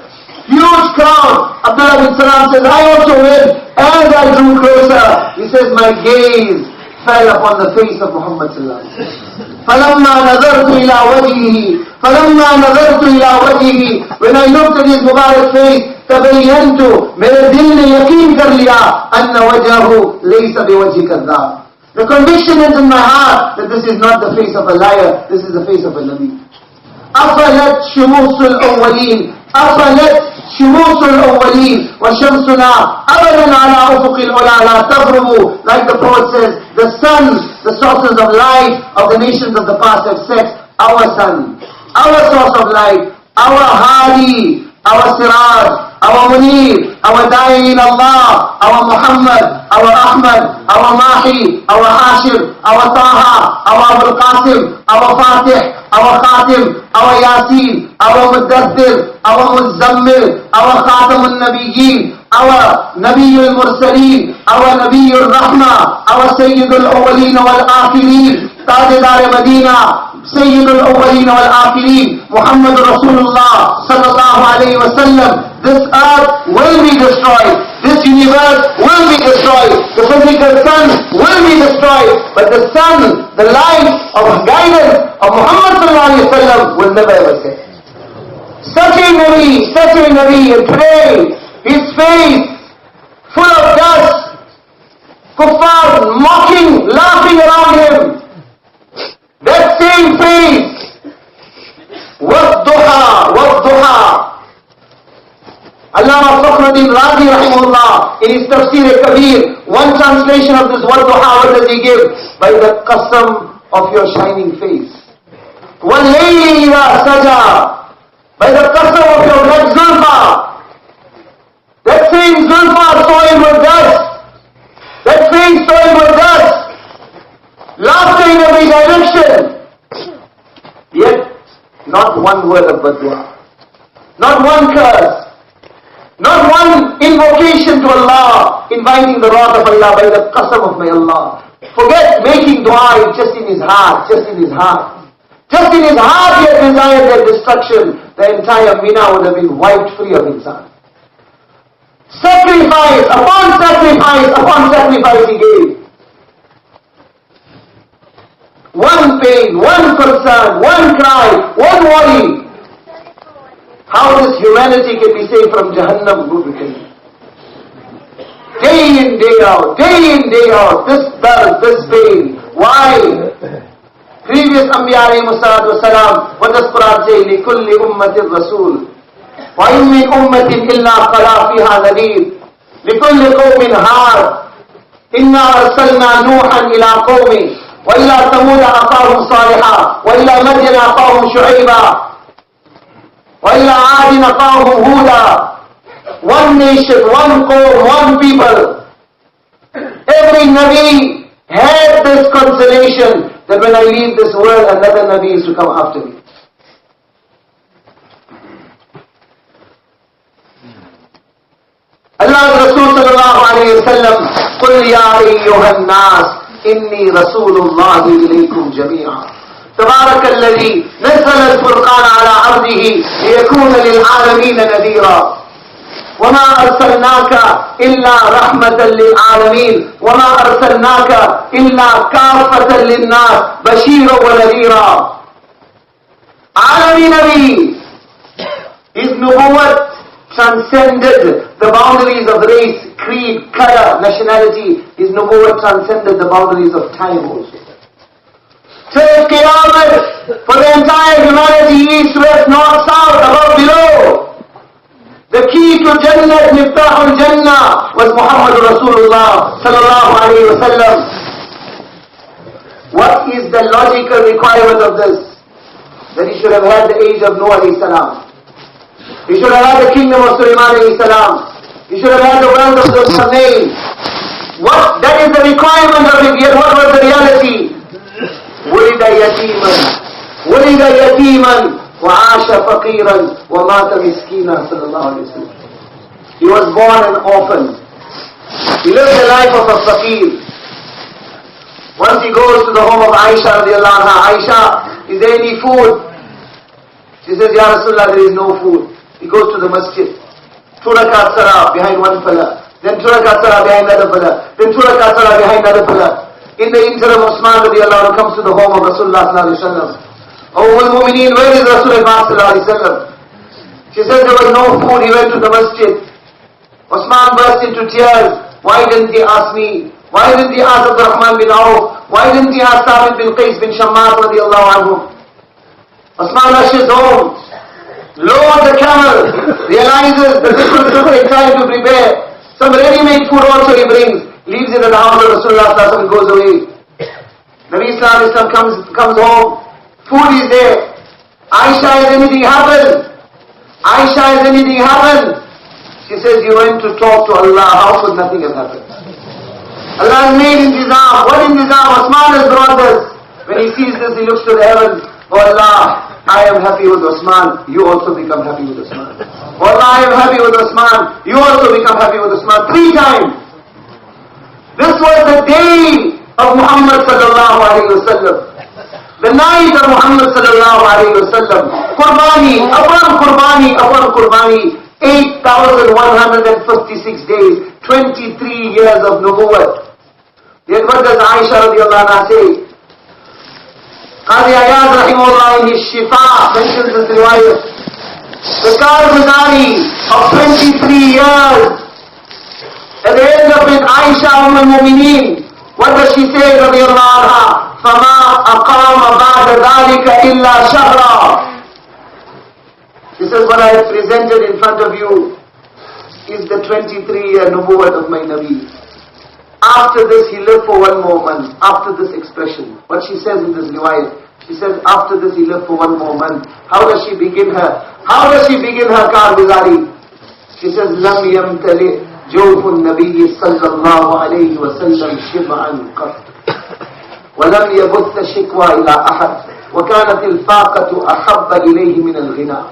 Huge crowd. Abdullah bin Salam says, I also went. As I drew closer, he says, my gaze fell upon the face of Muhammad sallallahu alaihi wasallam. فَلَمَّا نَظَرْتُ إِلَىٰ وَجْهِهِ When I looked at his Mubarak face, تَبَيَّنْتُ मेरे दिल ने यकीन कर लिया أَنَّ وَجْهَهُ لَيْسَ بِوَجْهِ كَذَّابٍ. The conviction is in my heart that this is not the face of a liar, this is the face of a Nabi. أَفَلَتْ شُمُوسُ الْأَوَّلِينَ أَفَلَتْ شموس الأولين وشمسنا أبدا على أفق العلا لا تغرب. Like the poet says, the suns, the sources of light of the nations of the past have set. Our sun, our source of light, our Hadi, our Siraj, our Munir, our Da'i in Allah, our Muhammad, our Ahmad, our Mahi, our Hashim, our Taha, our Abul Qasim, our Fatih, our Khatim, our Yasin, our Muddathir, our Muzzammil, our Khatamun Nabiyyin, our Nabiyul Mursaleen, our Nabiyul Rahma, our Sayyidul Awwaleen wal Akhirin, Tajdar Madina, Sayyidul Awwaleen wal Akhirin, Muhammad Rasulullah sallallahu alayhi wa sallam. This earth will be destroyed. This universe will be destroyed. The physical sun will be destroyed. But the sun, the light of guidance of Muhammad sallallahu alayhi wa sallam will never ever set. Such a Nabi, and today his face full of dust, kuffar mocking, laughing around him. That same face, وَالضُّحَى. Allama Fakhruddin Razi rahimahullah, in his Tafsir Kabir, one translation of this وَالضُّحَى, what does he give? By the qasam of your shining face. وَاللَّيْلِ إِذَا سَجَى. By the qasam of your red zulfa. That same zulfa soiled with dust. That face soiled with dust. Laughter in every direction. Yet, not one word of badua. Not one curse. Not one invocation to Allah, inviting the wrath of Allah by the qasam of my Allah. Forget making dua, just in his heart, just in his heart. Just in his heart he had desired their destruction. The entire Mina would have been wiped free of insan. Sacrifice upon sacrifice upon sacrifice he gave. One pain, one concern, one cry, one worry. How this humanity can be saved from Jahannam, who will tell you? Day in, day out, this dard, this pain. Why? Previous Anbiya alayhi salatu wasalam, what does Quran say? لِكُلِّ أُمَّةٍ رَسُولٍ وَإِن مِّنْ أُمَّةٍ إِلَّا خَلَا فِيهَا نَذِيرٌ لِكُلِّ قَوْمٍ هَادٍ إِنَّا أَرْسَلْنَا نُوحًا إِلَى قَوْمِهِ وَإِلَى ثَمُودَ أَخَاهُمْ صَالِحًا وَإِلَى مَدْيَنَ أَخَاهُمْ شُعَيْبًا وَإِلَى عَادٍ أَخَاهُمْ هُودًا. One nation, one qawm, one people. Every Nabi had this consolation that when I leave this world, another Nabi is to come after me. Allah's Rasul sallallahu alayhi wa sallam, قُلْ يَا أَيُّهَا النَّاسِ إني رسول الله إليكم جميعا تبارك الذي نزل الفرقان على عبده ليكون للعالمين نذيرا وما أرسلناك إلا رحمة للعالمين وما أرسلناك إلا كافة للناس بشيرا ونذيرا. عالمي Nabi, his nubuwwat transcended the boundaries of race, creed, color, nationality. His nubuwwat transcended the boundaries of time also. Till Qiyamah, for the entire humanity, east, west, north, south, above, below. The key to Jannah, Miftahul Jannah, was Muhammad Rasulullah sallallahu alayhi wa sallam. What is the logical requirement of this? That he should have had the age of Noah alayhi salam. He should have had the kingdom of Sلیمان alayhi salam. He should have had the wealth of the Qarnayn. What? That is the requirement of it. Yet what was the reality? ولد يتيما ولد يتيما وعاش فقيرا ومات مسكينا صلى الله عليه وسلم. He was born an orphan. He lived the life of a faqir. Once he goes to the home of Aisha radiallahu anha. Aisha, is there any food? She says, Ya Rasulullah, there is no food. He goes to the masjid. 2 rakat salah behind one fella. Then 2 rakat salah behind another fella. Then 2 rakat salah behind another fella. In the interim, Usman radiallahu anhu comes to the home of Rasulullah sallallahu alaihi wasallam. Oh, al-Mu'mineen, where is Rasulullah sallallahu alaihi wasallam? She says there was no food. He went to the masjid. Usman burst into tears. Why didn't he ask me? Why didn't he ask Abdurrahman bin Auf? Why didn't he ask Thabit bin Qais bin Shammat radiallahu anhu? Usman rushes home. Loads the camel. Realizes that this will take time to prepare. Some ready-made food also he brings. Leaves it at the house of Rasulullah and goes away. Nabi Sallallahu Alaihi Wasallam comes home. Food is there. Aisha, has anything happened? Aisha, has anything happened? She says, you went to talk to Allah. How could nothing have happened? Allah has made intizam. What intizam? Usman has brought this. When he sees this, he looks to the heavens. Oh Allah, I am happy with Usman. You also become happy with Usman. Oh Allah, I am happy with Usman. You also become happy with Usman. 3 times. This was the day of Muhammad sallallahu alayhi wa sallam. The night of Muhammad sallallahu alayhi wa sallam. Qurbani, upon Qurbani, 8,156 days, 23 years of nubuwwat. Yet what does Aisha radiallahu anha say? Qadi Ayaz rahimahullah in his Shifa mentions this riwayat. The Karguzari of 23 years. At the end of it, Aisha al-Mu'mineen, what does she say, radiyallahu anha? فَمَا أَقَامَ بَعْدَ ذَلِكَ إِلَّا شَهْرًا. She says, what I have presented in front of you is the 23-year nubuwwat of my Nabi. After this, he lived for 1 more month. After this expression, what she says in this riwayat, she says, after this, he lived for 1 more month. How does she begin her Karguzari? She says, لَمْ يَمْتَلِئ جوف النبي صلى الله عليه وسلم شبعا قط ولم يبث شكوى إلى أحد وكانت الفاقة أحب إليه من الغنى.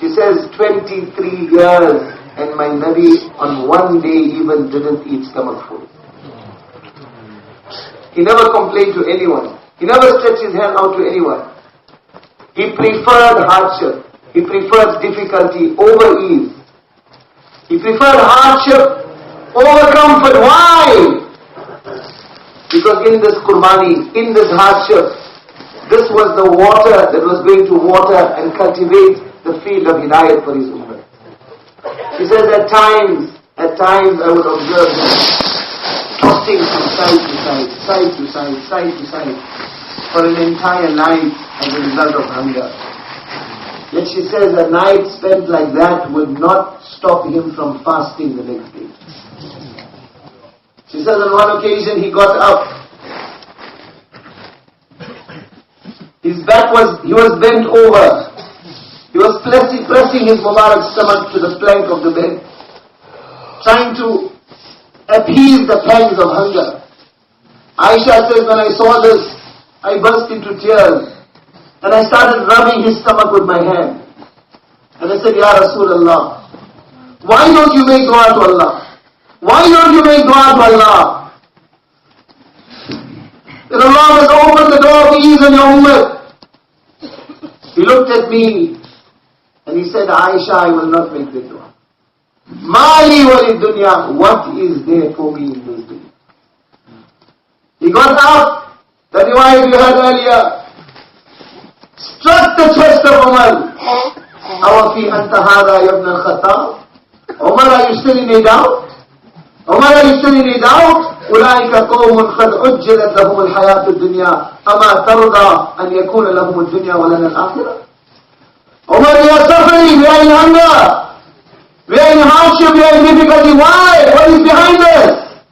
She says 23 years and my Nabi on 1 day even didn't eat stomach full. He never complained to anyone. He never stretched his hand out to anyone. He preferred hardship. He preferred difficulty over ease. He preferred hardship over comfort. Why? Because in this Qurbani, in this hardship, this was the water that was going to water and cultivate the field of hidayat for his ummah. He says, at times I would observe him tossing from side to side for an entire night as a result of hunger. Yet she says a night spent like that would not stop him from fasting the next day. She says on one occasion he got up. He was bent over. He was pressing his Mubarak stomach to the plank of the bed, trying to appease the pangs of hunger. Aisha says, when I saw this, I burst into tears. And I started rubbing his stomach with my hand. And I said, Ya Rasulullah, why don't you make dua to Allah? Why don't you make dua to Allah? that Allah has opened the door of ease in your ummah. He looked at me and he said, Aisha, I will not make the dua. Mali wali dunya, what is there for me in this dunya? He got up, the riwayat we heard earlier, struck the chest of Umar. Awafi anta hada ya ibn al-Khattab? Umar, are you still in a doubt? Umar, are you still in a doubt? أولئك قوم قد عجلت لهم الحياة الدنيا أما ترضى أن يكون لهم الدنيا ولنا الآخرة. Umar, we are suffering, we are in hunger, we are in hardship, we are in difficulty. Why? What is behind us?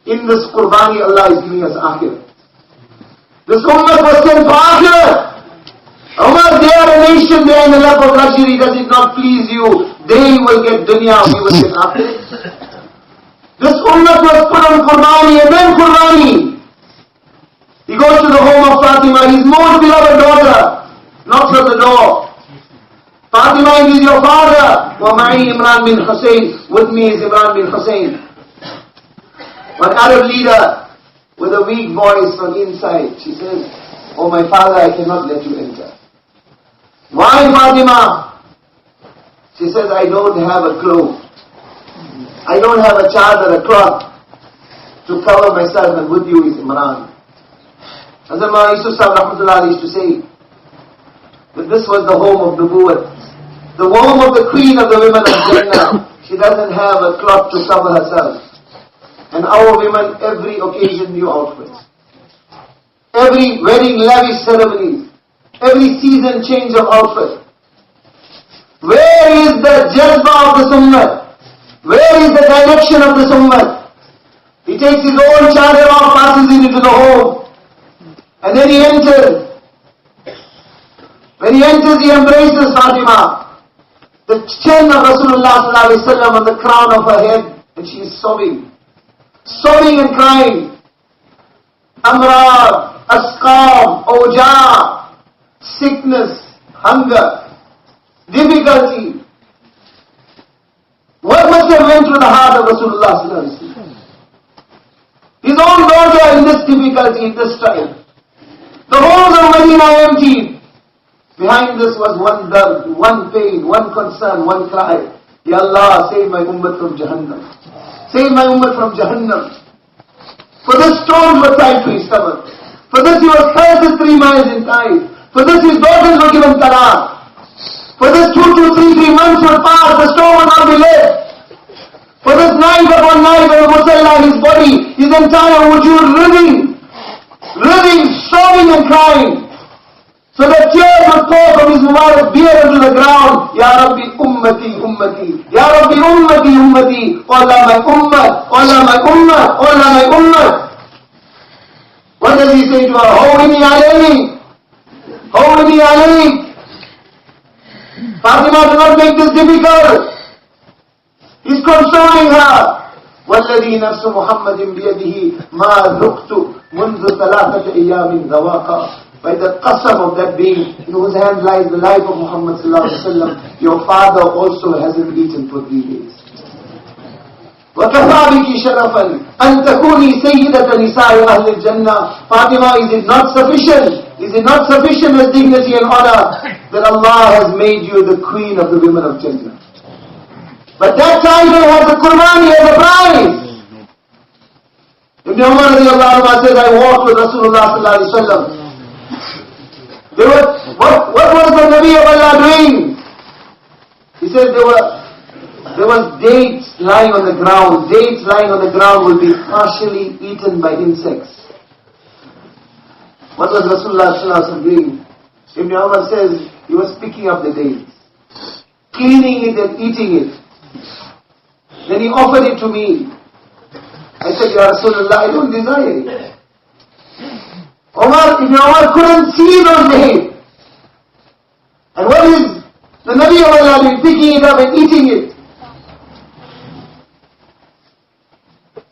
In this Qurbani, Allah is giving us akhirah. This ummah was sent for akhirah. Umar, they are a nation, they are in the lap of luxury. Does it not please you? They will get dunya, we will get akhirah. This ummah was put on Qurbani and then Qurbani. He goes to the home of Fatima, his most beloved daughter, knocks on the door. Fatima, it is your father. وَمَعِي Imran bin Hussein. With me is Imran bin Hussein. One Arab leader with a weak voice from inside. She says, oh my father, I cannot let you enter. Why, Fatima? She says, I don't have a cloak. I don't have a chadar, a cloth to cover myself, and with you is Imran. Hazrat Maulana Yusuf Sahib Rahmatullah used to say that this was the home of Nubuwwat, the home of the queen of the women of Jannah. She doesn't have a cloth to cover herself. And our women, every occasion, new outfits. Every wedding, lavish ceremonies. Every season, change of outfit. Where is the jazba of the sunnah? Where is the direction of the ummah? He takes his own chadar off, passes it into the home, and then he enters. When he enters, he embraces Fatima. The chin of Rasulullah sallallahu alaihi wasallam on the crown of her head, and she is sobbing and crying. Amrad, asqam, oja, sickness, hunger, difficulty. What must have went through the heart of Rasulullah sallallahu alaihi wasallam? His own daughter in this difficulty, in this time. The homes of Medina emptied. Behind this was one dard, one pain, one concern, one cry. Ya Allah, save my ummah from Jahannam. Save my ummah from Jahannam. For this stones were tied to his stomach. For this he was cursed 3 miles in time. For this his daughters were given talaq. For this 2 to 3 months would pass, the stone would not be left. For this night upon night of the Musalla, his body, his entire wujud writhing, sobbing and crying. So that tears would pour from his Mubarak beard into the ground. Ya Rabbi ummati, ummati. Ya Rabbi ummati, ummati. Oh Allah my ummah, oh Allah my ummah, oh Allah my ummah. What does he say to her? Hawini alayhi, hawini alayhi. Fatima, do not make this difficult. He's consoling her. وَالَّذِي نَفْسُ مُحَمَّدٍ بِيَدِهِ مَا ذُقْتُ مُنْذُ ثَلَاثَةِ أَيَّامٍ ذَوَاقًا. By the qasam of that being in whose hand lies the life of Muhammad sallallahu alaihi wasallam, your father also hasn't eaten for 3 days. وَكَفَى بِكِ شَرَفًا أَن تَكُونِي سَيِّدَةَ نِسَاءِ أَهْلِ الْجَنَّةِ. Fatima, is it not sufficient? Is it not sufficient as dignity and honor that Allah has made you the queen of the women of Jannah? But that title has a Qurbani as a prize. Ibn Umar radiallahu anhu said, I walked with Rasulullah sallallahu alaihi wasallam. What was the Nabi of Allah doing? He said there was dates lying on the ground. Dates lying on the ground will be partially eaten by insects. What was Rasulullah sallallahu alaihi wasallam doing? Ibn Umar says he was picking up the dates, cleaning it and eating it. Then he offered it to me. I said, Ya Rasulullah, I don't desire it. Ibn Umar couldn't see those dates. And what is the Nabi of Allah doing? Picking it up and eating it.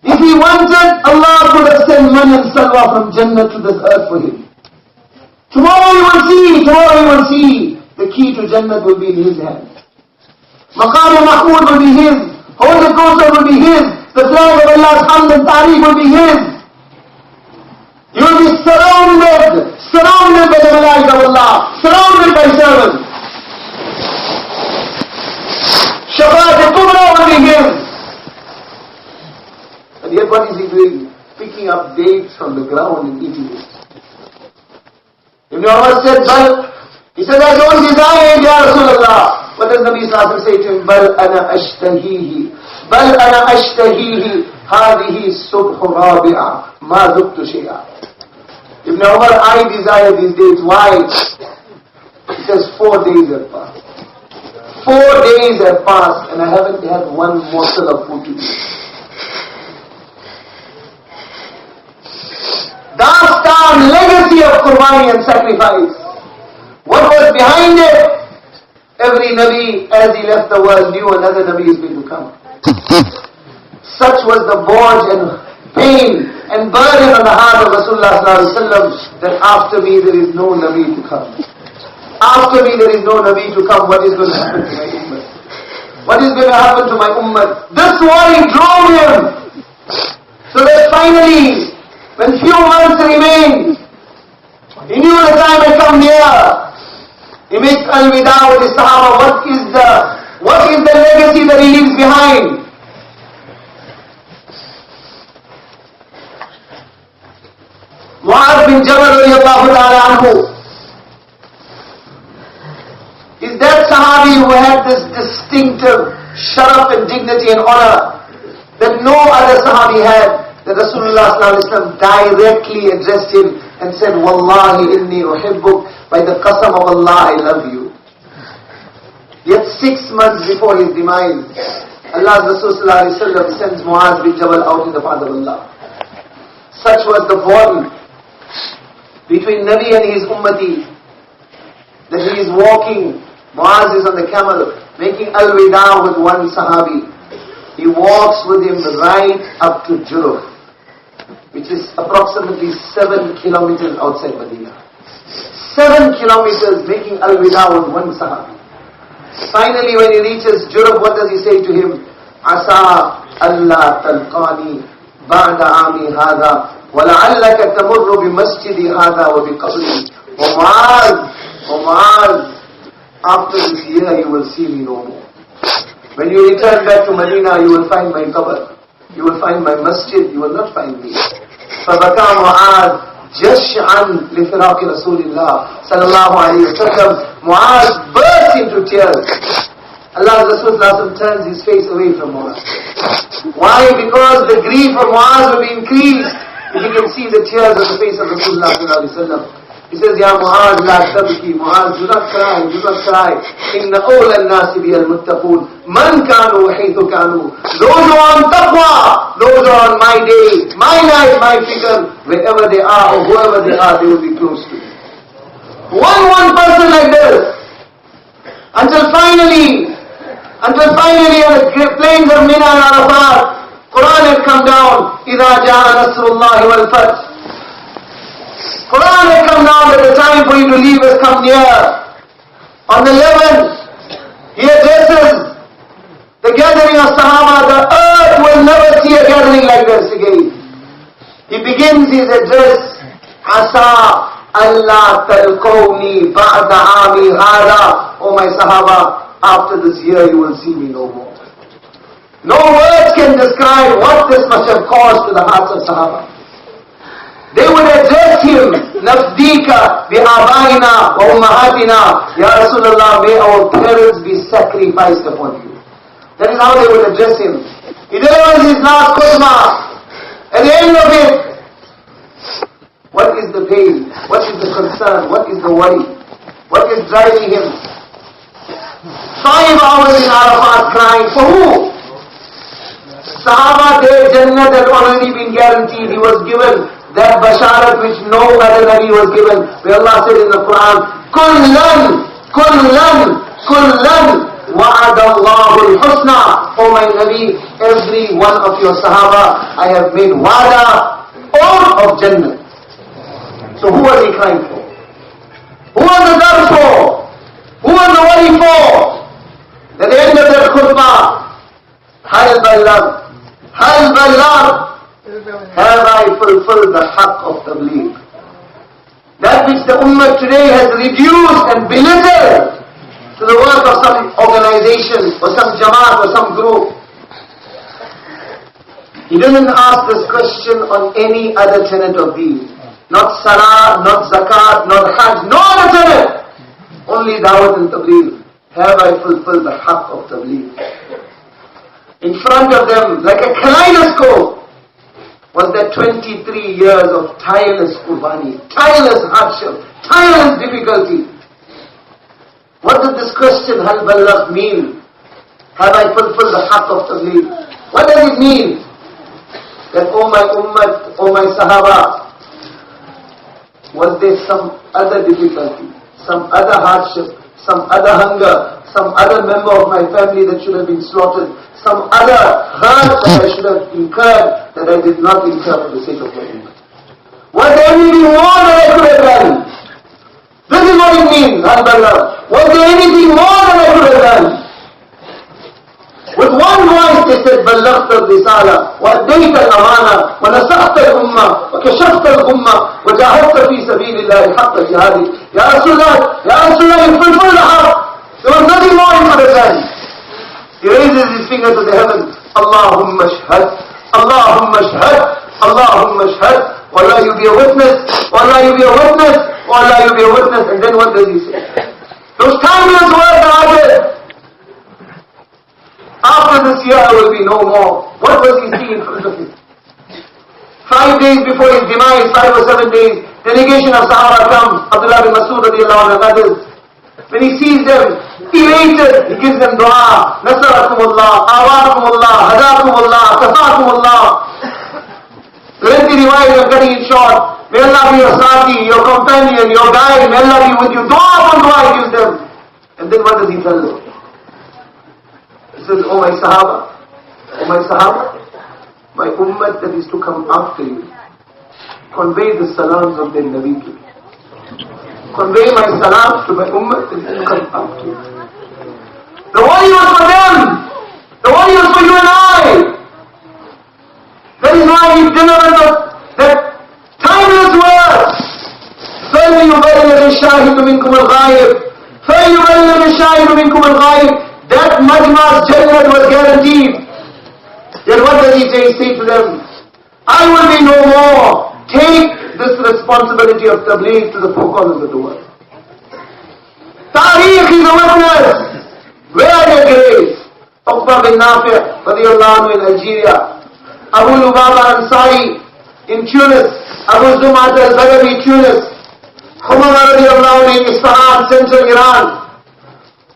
If he wanted, Allah could have sent man and salwa from Jannah to this earth for him. Tomorrow you will see, the key to Jannah will be in his hand. Maqam Mahmud will be his. Holy Kawthar will be his. The flag of Allah's hamd and tariq will be his. You will be surrounded by the malaika of Allah, surrounded by servants. Shafaat al-Kubra will be him. And yet what is he doing? Picking up dates from the ground and eating it. Ibn Umar said, he said, I don't desire it, Ya Rasulullah. What does Nabi Sallallahu Alaihi Wasallam say to him? Bal ana ashtahihi, hadihi subh rabi'a, ma dhuktu shay'a. Ibn Umar, I desire these dates. Why? He says 4 days have passed. 4 days have passed and I haven't had one morsel of food to eat. Dastan, legacy of Qurbani and sacrifice. What was behind it? Every Nabi, as he left the world, knew another Nabi is going to come. Such was the bond and pain and burden on the heart of Rasulullah sallallahu alaihi wasallam that after me there is no Nabi to come. After me there is no Nabi to come. What is going to happen to my ummah? What is going to happen to my ummah? This worry drove him. So that finally, when few months remained, he knew the time had come near. He makes al-wida with his Sahaba. What is the legacy that he leaves behind? Mu'adh bin Jabal radiyallahu ta'ala anhu is that Sahabi who had this distinctive sharaf and dignity and honor that no other Sahabi had. That Rasulullah sallallahu alaihi wasallam directly addressed him and said, Wallahi inni uhibbuk, by the qasam of Allah I love you. Yet 6 months before his demise, Allah's Rasul sallallahu alaihi wasallam sends Mu'adh bin Jabal out in the path of Allah. Such was the bond between Nabi and his ummati that he is walking. Mu'adh is on the camel making al-wida with one Sahabi. He walks with him right up to Juruf, which is approximately 7 kilometers outside Medina. 7 kilometers making al-wida with one Sahabi. Finally when he reaches Juruf, what does he say to him? Asa Allah talqani ba'da ami hadha wa la'allaka tamurru bi masjidi hadha wa bi qabri. O Mu'adh, after this year you will see me no more. When you return back to Medina, you will find my qabr. You will find my masjid. You will not find me. فَبَكَى مُعَاذ جَشْعًا لِفِرَاقِ رَسُولِ اللَّهِ صلى الله عليه وسلم. Mu'adh burst into tears. Allah's Rasul turns his face away from Mu'adh. Why? Because the grief of Mu'adh will be increased if he can see the tears on the face of Rasulullah sallallahu alaihi wasallam. He says, Ya Mu'adh, la tabki. Mu'adh, do not cry, do not cry. Inna awla an-nasi biya al-muttaqoon. Man kanu wa haythu kanu. Those who are on taqwa, those who are on my day, my night, my fikr, wherever they are or whoever they are, they will be close to me. One person like this. Until finally on the plains of Mina and Arafat, Quran had come down. إِذَا جَاءَ نَصْرُ اللَّهِ وَالْفَتْحِ. Quran had come down that the time for you to leave has come near. On the 11th, he addresses the gathering of Sahaba. The earth will never see a gathering like this again. He begins his address, Asa Allah talqawni ba'da ami hada. O my Sahaba, after this year you will see me no more. No words can describe what this must have caused to the hearts of Sahaba. They would address him, Nafdika bi'abaina wa ummahatina. Ya Rasulullah, may our parents be sacrificed upon you. That is how they would address him. He delivers his last khutbah. At the end of it, what is the pain? What is the concern? What is the worry? What is driving him? 5 hours in Arafat crying. For who? Sahaba, their Jannat had already been guaranteed. He was given that basharat which no other Nabi was given. Where Allah said in the Quran, Kullan wa'ada Allahu al-husna. O my Nabi, every one of your Sahaba, I have made wa'ada, all of Jannah. So who was he crying for? Who was the dard for? Who was the worry for? At the end of that khutbah, Hal balagh, Have I fulfilled the haqq of tabligh? That which the ummah today has reduced and belittled to the work of some organization or some jamat or some group. He didn't ask this question on any other tenet of deen. Not salah, not zakat, not hajj, no other tenet. Only dawat and tabligh. Have I fulfilled the haqq of tabligh? In front of them, like a kaleidoscope, was that 23 years of tireless qurbani, tireless hardship, tireless difficulty. What did this question, hal balagh, mean? Have I fulfilled the haqq of tabligh? What does it mean? That, oh my ummah, oh my sahaba, was there some other difficulty, some other hardship, some other hunger, some other member of my family that should have been slaughtered, some other hurt that I should have incurred that I did not incur for the sake of my ummah? Was there anything more that I could have done? This is what it means, al-balagh. Was there anything more that I could have done? With one voice they said, بلغت الرسالة وأديت الأمانة ونصحت الأمة وكشفت الأمة وجاهدت في سبيل الله حق جهاده. Ya Rasulullah, you fulfill the haqq. There was nothing more he could have done. He raises his finger to the heavens. Allahumma shahad, Allahumma shahad, Allahumma shahad. Wallah, you be a witness. Wallah, you be a witness. Wallah, you be a witness. And then what does he say? Those timeless words are added. After this year I will be no more. What was he seeing in front of him? 5 days before his demise, 5 or 7 days, delegation of Sahaba comes, Abdullah bin Mas'ud radiallahu anhu and others. When he sees them, elated, he gives them dua, Nasarakumullah, Awakumullah, Hadakumullah, Kafakumullah. Lengthy riwayat, I'm cutting it short. May Allah be your sati, your companion, your guide, may Allah be with you. Dua upon dua he gives them. And then what does he tell them? He says, oh my Sahaba, my ummah that is to come after you, convey the salams of their Nabi to you. Convey my salams to my ummah that is to come after you. The wali was for them. The wali was for you and I. That is why he delivered that timeless words. فَلْيُبَلِّغِ الشَّاهِدُ مِنْكُمُ الْغَائِبِ فَلْيُبَلِّغِ الشَّاهِدُ مِنْكُمُ الْغَائِبِ. That majma's jannat was guaranteed. Then what does he say? He says to them, I will be no more. Take this responsibility of tabligh to the four corners of the world. Tariq is a witness. Where are their graves? Uqba bin Nafi' radiallahu anhu in Algeria, Abu Lubaba Ansari in Tunis, Abu Zumat al-Badawi Tunis, Humama radiallahu anhu in Isfahan, central Iran,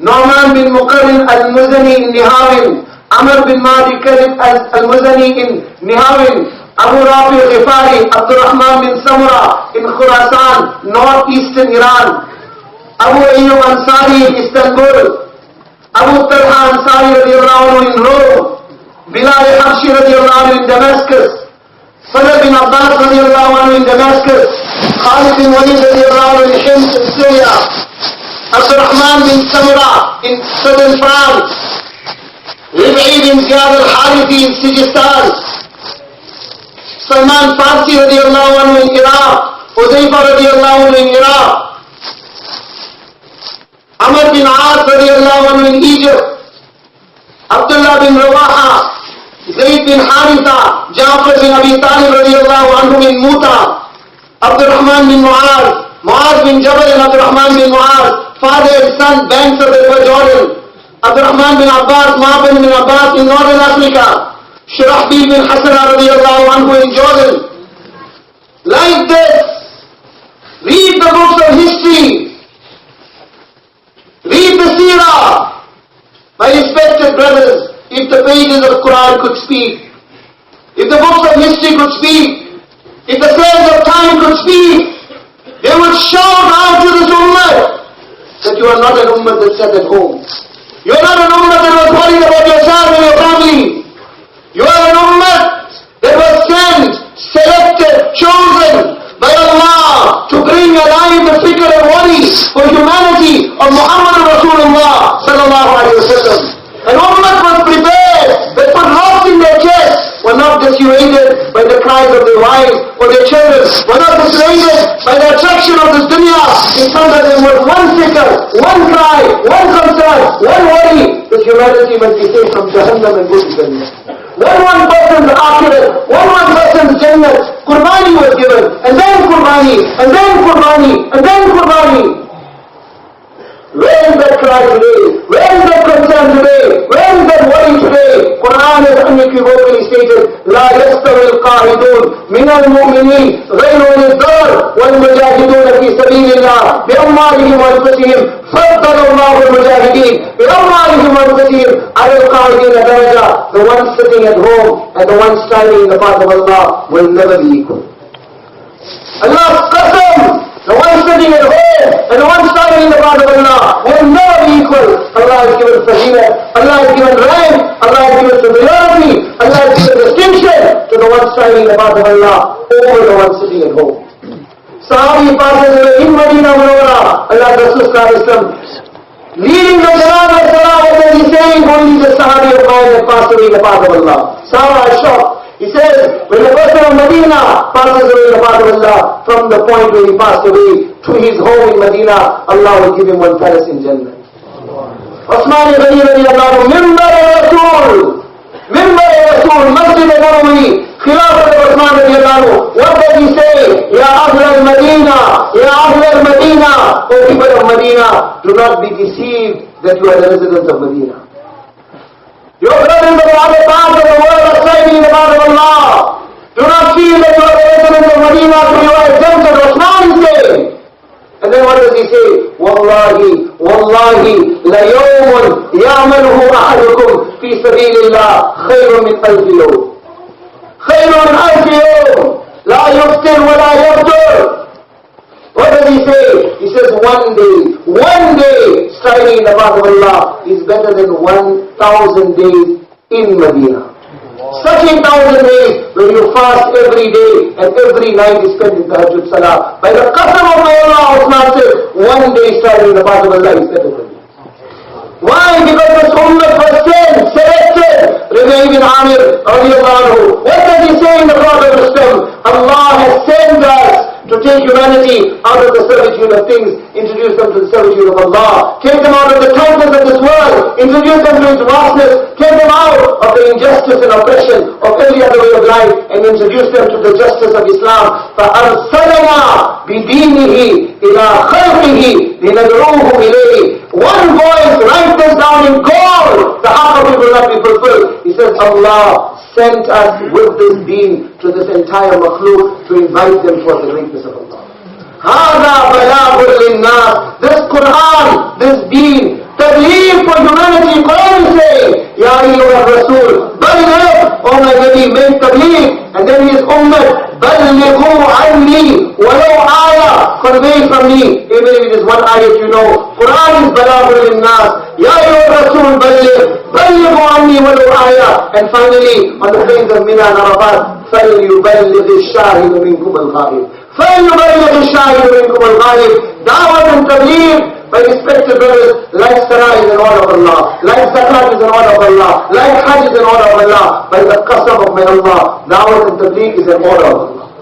Nu'man bin Muqarrin al-Muzani in Nihawin, Amr bin Mahdi Karib al-Muzani in Nihawin, Abu Rafi al-Ghifari, Abdurrahman bin Samura in Khurasan, northeastern Iran, Abu Ayyub Ansari in Istanbul, Abu Talha Ansari radiallahu anhu in Rome, Bilal Habshi radiallahu anhu in Damascus, Fadl bin Abbas radiallahu anhu in Damascus, Khalid bin Walid radiallahu anhu in Hims in Syria, Abdurrahman bin Samura in southern France, Rib'i bin Ziyad al-Harithi in Sijistan, Salman Farsi radiallahu anhu in Iraq, Huzaifa radiallahu anhu in Iraq, Amr bin Aas radiallahu anhu in Egypt, Abdullah bin Rawaha, Zayd bin Haritha, Ja'far bin Abi Talib radiallahu anhu in Muta, Abdurrahman bin Muaz bin Jabal and Abdurrahman bin Muaz, father and son, banks of the river Jordan, Abdurrahman bin Abbas, Ma'bad bin Abbas in northern Africa, Shirahbil bin Hassan radiallahu anhu in Jordan. Like this, read the books of history, read the seerah. My respected brothers, if the pages of Quran could speak, if the books of history could speak, if the sands of time could speak, they would shout out to this ummah that you are not an ummah that sat at home. You are not an ummah that was worried about yourself and your family. You are an ummah that was sent, selected, chosen by Allah to bring alive the fikr and worry for humanity of Muhammad Rasulullah sallallahu alayhi wa sallam. An ummah was prepared, that put rocks in their chest, were not dissuaded by the cry lives of their wives or their children were not persuaded by the attraction of this dunya. In front of them was one fikr, one cry, one concern, one worry, that humanity must be saved from Jahannam and go to Jannah. One person's akhirat, one person's Jannah. Qurbani was given, and then Qurbani, and then Qurbani, and then Qurbani. Where is that cry today? Where is that concern today? Where is that worry today? Quran has unequivocally stated, لا يستوي القاعدون من المؤمنين غير أولي الضرر والمجاهدون في سبيل الله بأموالهم وأنفسهم فضل الله المجاهدين بأموالهم وأنفسهم على القاعدين درجة. The one sitting at home and the one striving in the path of Allah will never be equal. Allah's qasam! The one sitting at home and the one striving in the path of Allah will never be equal. Allah has given fadilah, Allah has given rank, Allah has given superiority, Allah has given distinction to the one striving in the path of Allah over the one sitting at home. Sahabi passes away in Medina Munawwara, Allah's Rasul sallallahu alaihi wasallam leading the Janazah of Salah, and then he's saying only the Sahabi of mine that passed away in the path of Allah. Sahaba is shocked. He says, when the person of Medina passes away in the path of Allah, from the point where he passed away to his home in Medina, Allah will give him one palace in Jannah. Osman ibn radiallahu anhu, Mimbar Rasul, Masjid al-Nabawi, Khilafat of Osman radiallahu anhu. What does he say? Ya Ahl al-Madina, Ya Ahl al-Madina, O people of Medina, do not be deceived that you are the residents of Medina. Your brothers of other parts of the world are striving in the path of Allah. Do not feel that you are the residents of Medina, so you are exempted. Osman is saying. And then what does he say? Wallahi, la yawmun ya'maluhu ahadukum fi sabilillah khayrun min alfi yawm. Khayrun min alfi yawm. La yuftir wa la yaftur. What does he say? He says one day striving in the path of Allah is better than 1,000 days in Medina. Such 1,000 days when you fast every day and every night is spent in Tahajjud Salah. By the qasam of my Allah, Osman says, one day striving in the path of Allah is better than this. Why? Because this ummah was selected. Rabi ibn Amir, radiallahu anhu. What does he say in the Prophet of Islam? Allah has sent us to take humanity out of the servitude of things, introduce them to the servitude of Allah, take them out of the tightness of this world, introduce them to its vastness, take them out of the injustice and oppression of every other way of life, and introduce them to the justice of Islam. فَأَرْسَلَنَا بِدِينِهِ إِلَىٰ خَلْقِهِ لِنَدْعُوهُمْ إِلَيْهِ. One voice, write this down in gold. The half of it will not be fulfilled. He says, Allah sent us with this deen to this entire makhluk to invite them for the greatness of Allah. هَذَا بَلَاغٌ لِلنَّاسِ. This Quran, this deen, tabligh for humanity. Quran is saying, Ya ayyuha Rasul, balligh, O my Nabi, make tabligh. And then his ummah, ballighu anni, walau ayah, convey from me, even if it is one ayat you know. Quran is balagh lin-nas. Ya ayyuha Rasul, ballighu anni walau ayah. And finally, on the plains of Mina and Arafat, فَلْيُبَلِّغِ الشَّاهِدُ مِنْكُمُ الْغَائِبِ. فَلْيُبَلِّغِ الشَّاهِدُ مِنْكُمُ الْغَائِبِ. Da'wat and tabligh, my respected brothers, like Salah is an order of Allah, like Zakat is an order of Allah, like Hajj is an order of Allah, by the qasam of my Allah, Da'wat and tabligh is an order of Allah.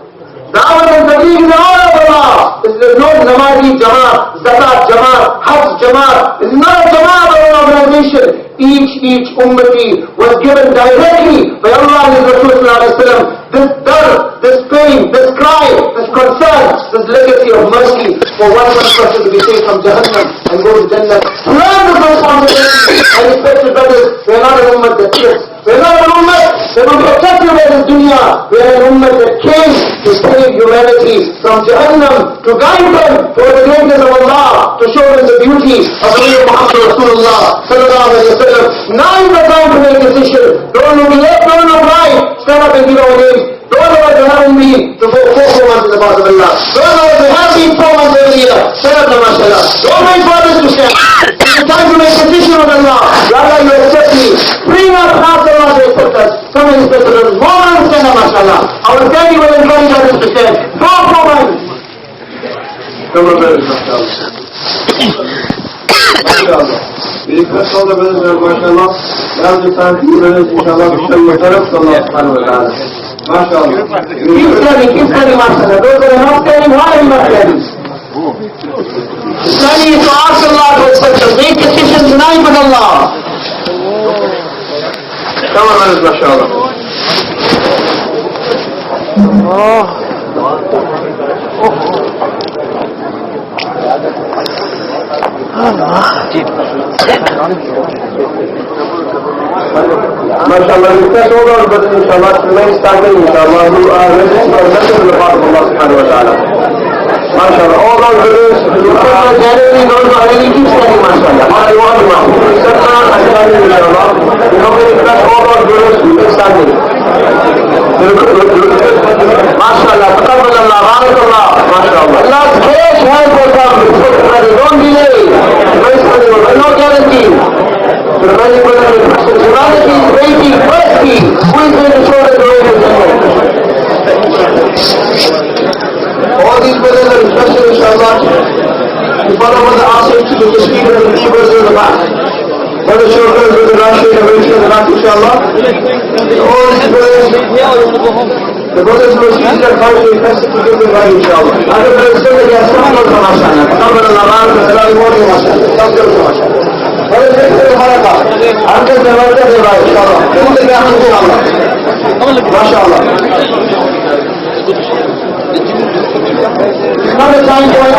Da'wat and tabligh is an order of Allah. This is no namazi jamat, zakat jamat, hajj jamat. This is not a jamat or an organization. Each ummati was given directly by Allah and His Rasul sallallahu alaihi wasallam this dard, this pain, this cry, this concern, this legacy of mercy for one person to be saved from Jahannam and go to Jannah. Learn this responsibility. I respected brothers, we are not an ummah that trips. We are not an ummah that will be attracted by this dunya. We are an ummah that came to save humanity from Jahannam, to guide them toward the greatness of Allah, to show them the beauty of the way of Muhammad Rasulullah sallallahu alaihi wasallam. Now is the time to make a decision. Don't look left, don't look right. Stand up and give our names. Don't know what you haven't been to go 4 months in the path of Allah. Don't know what you have been 4 months every year. Stand up, mashallah. Don't wait for others to stand. It's time to make a decision with Allah. Allah, you accept me. Bring us after Allah to accept us. Come and accept us. More than stand up, mashallah. Our daddy will encourage others to stand. 4 months. Come on, brothers, mashallah. We request all the brothers, mashallah. Now the time to brothers, inshallah, to show you the Allah subhanahu wa ta'ala. MashaAllah. Keep studying, MashaAllah. Those that are not studying, why are you not studying? Study is to ask Allah to accept us. Make decisions tonight with Allah. Come on, MashaAllah. MashaAllah, request all our brothers inshallah to remain standing inshallah who are resting for nothing in the path of Allah subhanahu wa ta'ala. MashaAllah, all our brothers who are gathering those who are really keep standing MashaAllah. MashaAllah, we have to request all our brothers to remain standing. MashaAllah, taqabbalallah, barakallah, MashaAllah. Allah's grace help will come. Don't delay. No guarantee. The remaining brothers and sisters, humanity is waiting. Firstly, who is going to show the glory of Allah? All these brothers are requested, inshallah, to follow Brother Asif to the speed of the three brothers in the back. Brother Shokar, Brother Rashid, and Brother in the back, inshallah. All these brothers, the brothers who are seated at first, we requested to give them right, inshallah. Other brothers still, they are some of them, mashallah. Some of them are around, but they're not more, mashallah. Some of them, mashallah. Brother Shokar, Haraka. Uncle, they're right there, right, inshallah. Who's the back, inshallah? MashaAllah. It's not a time for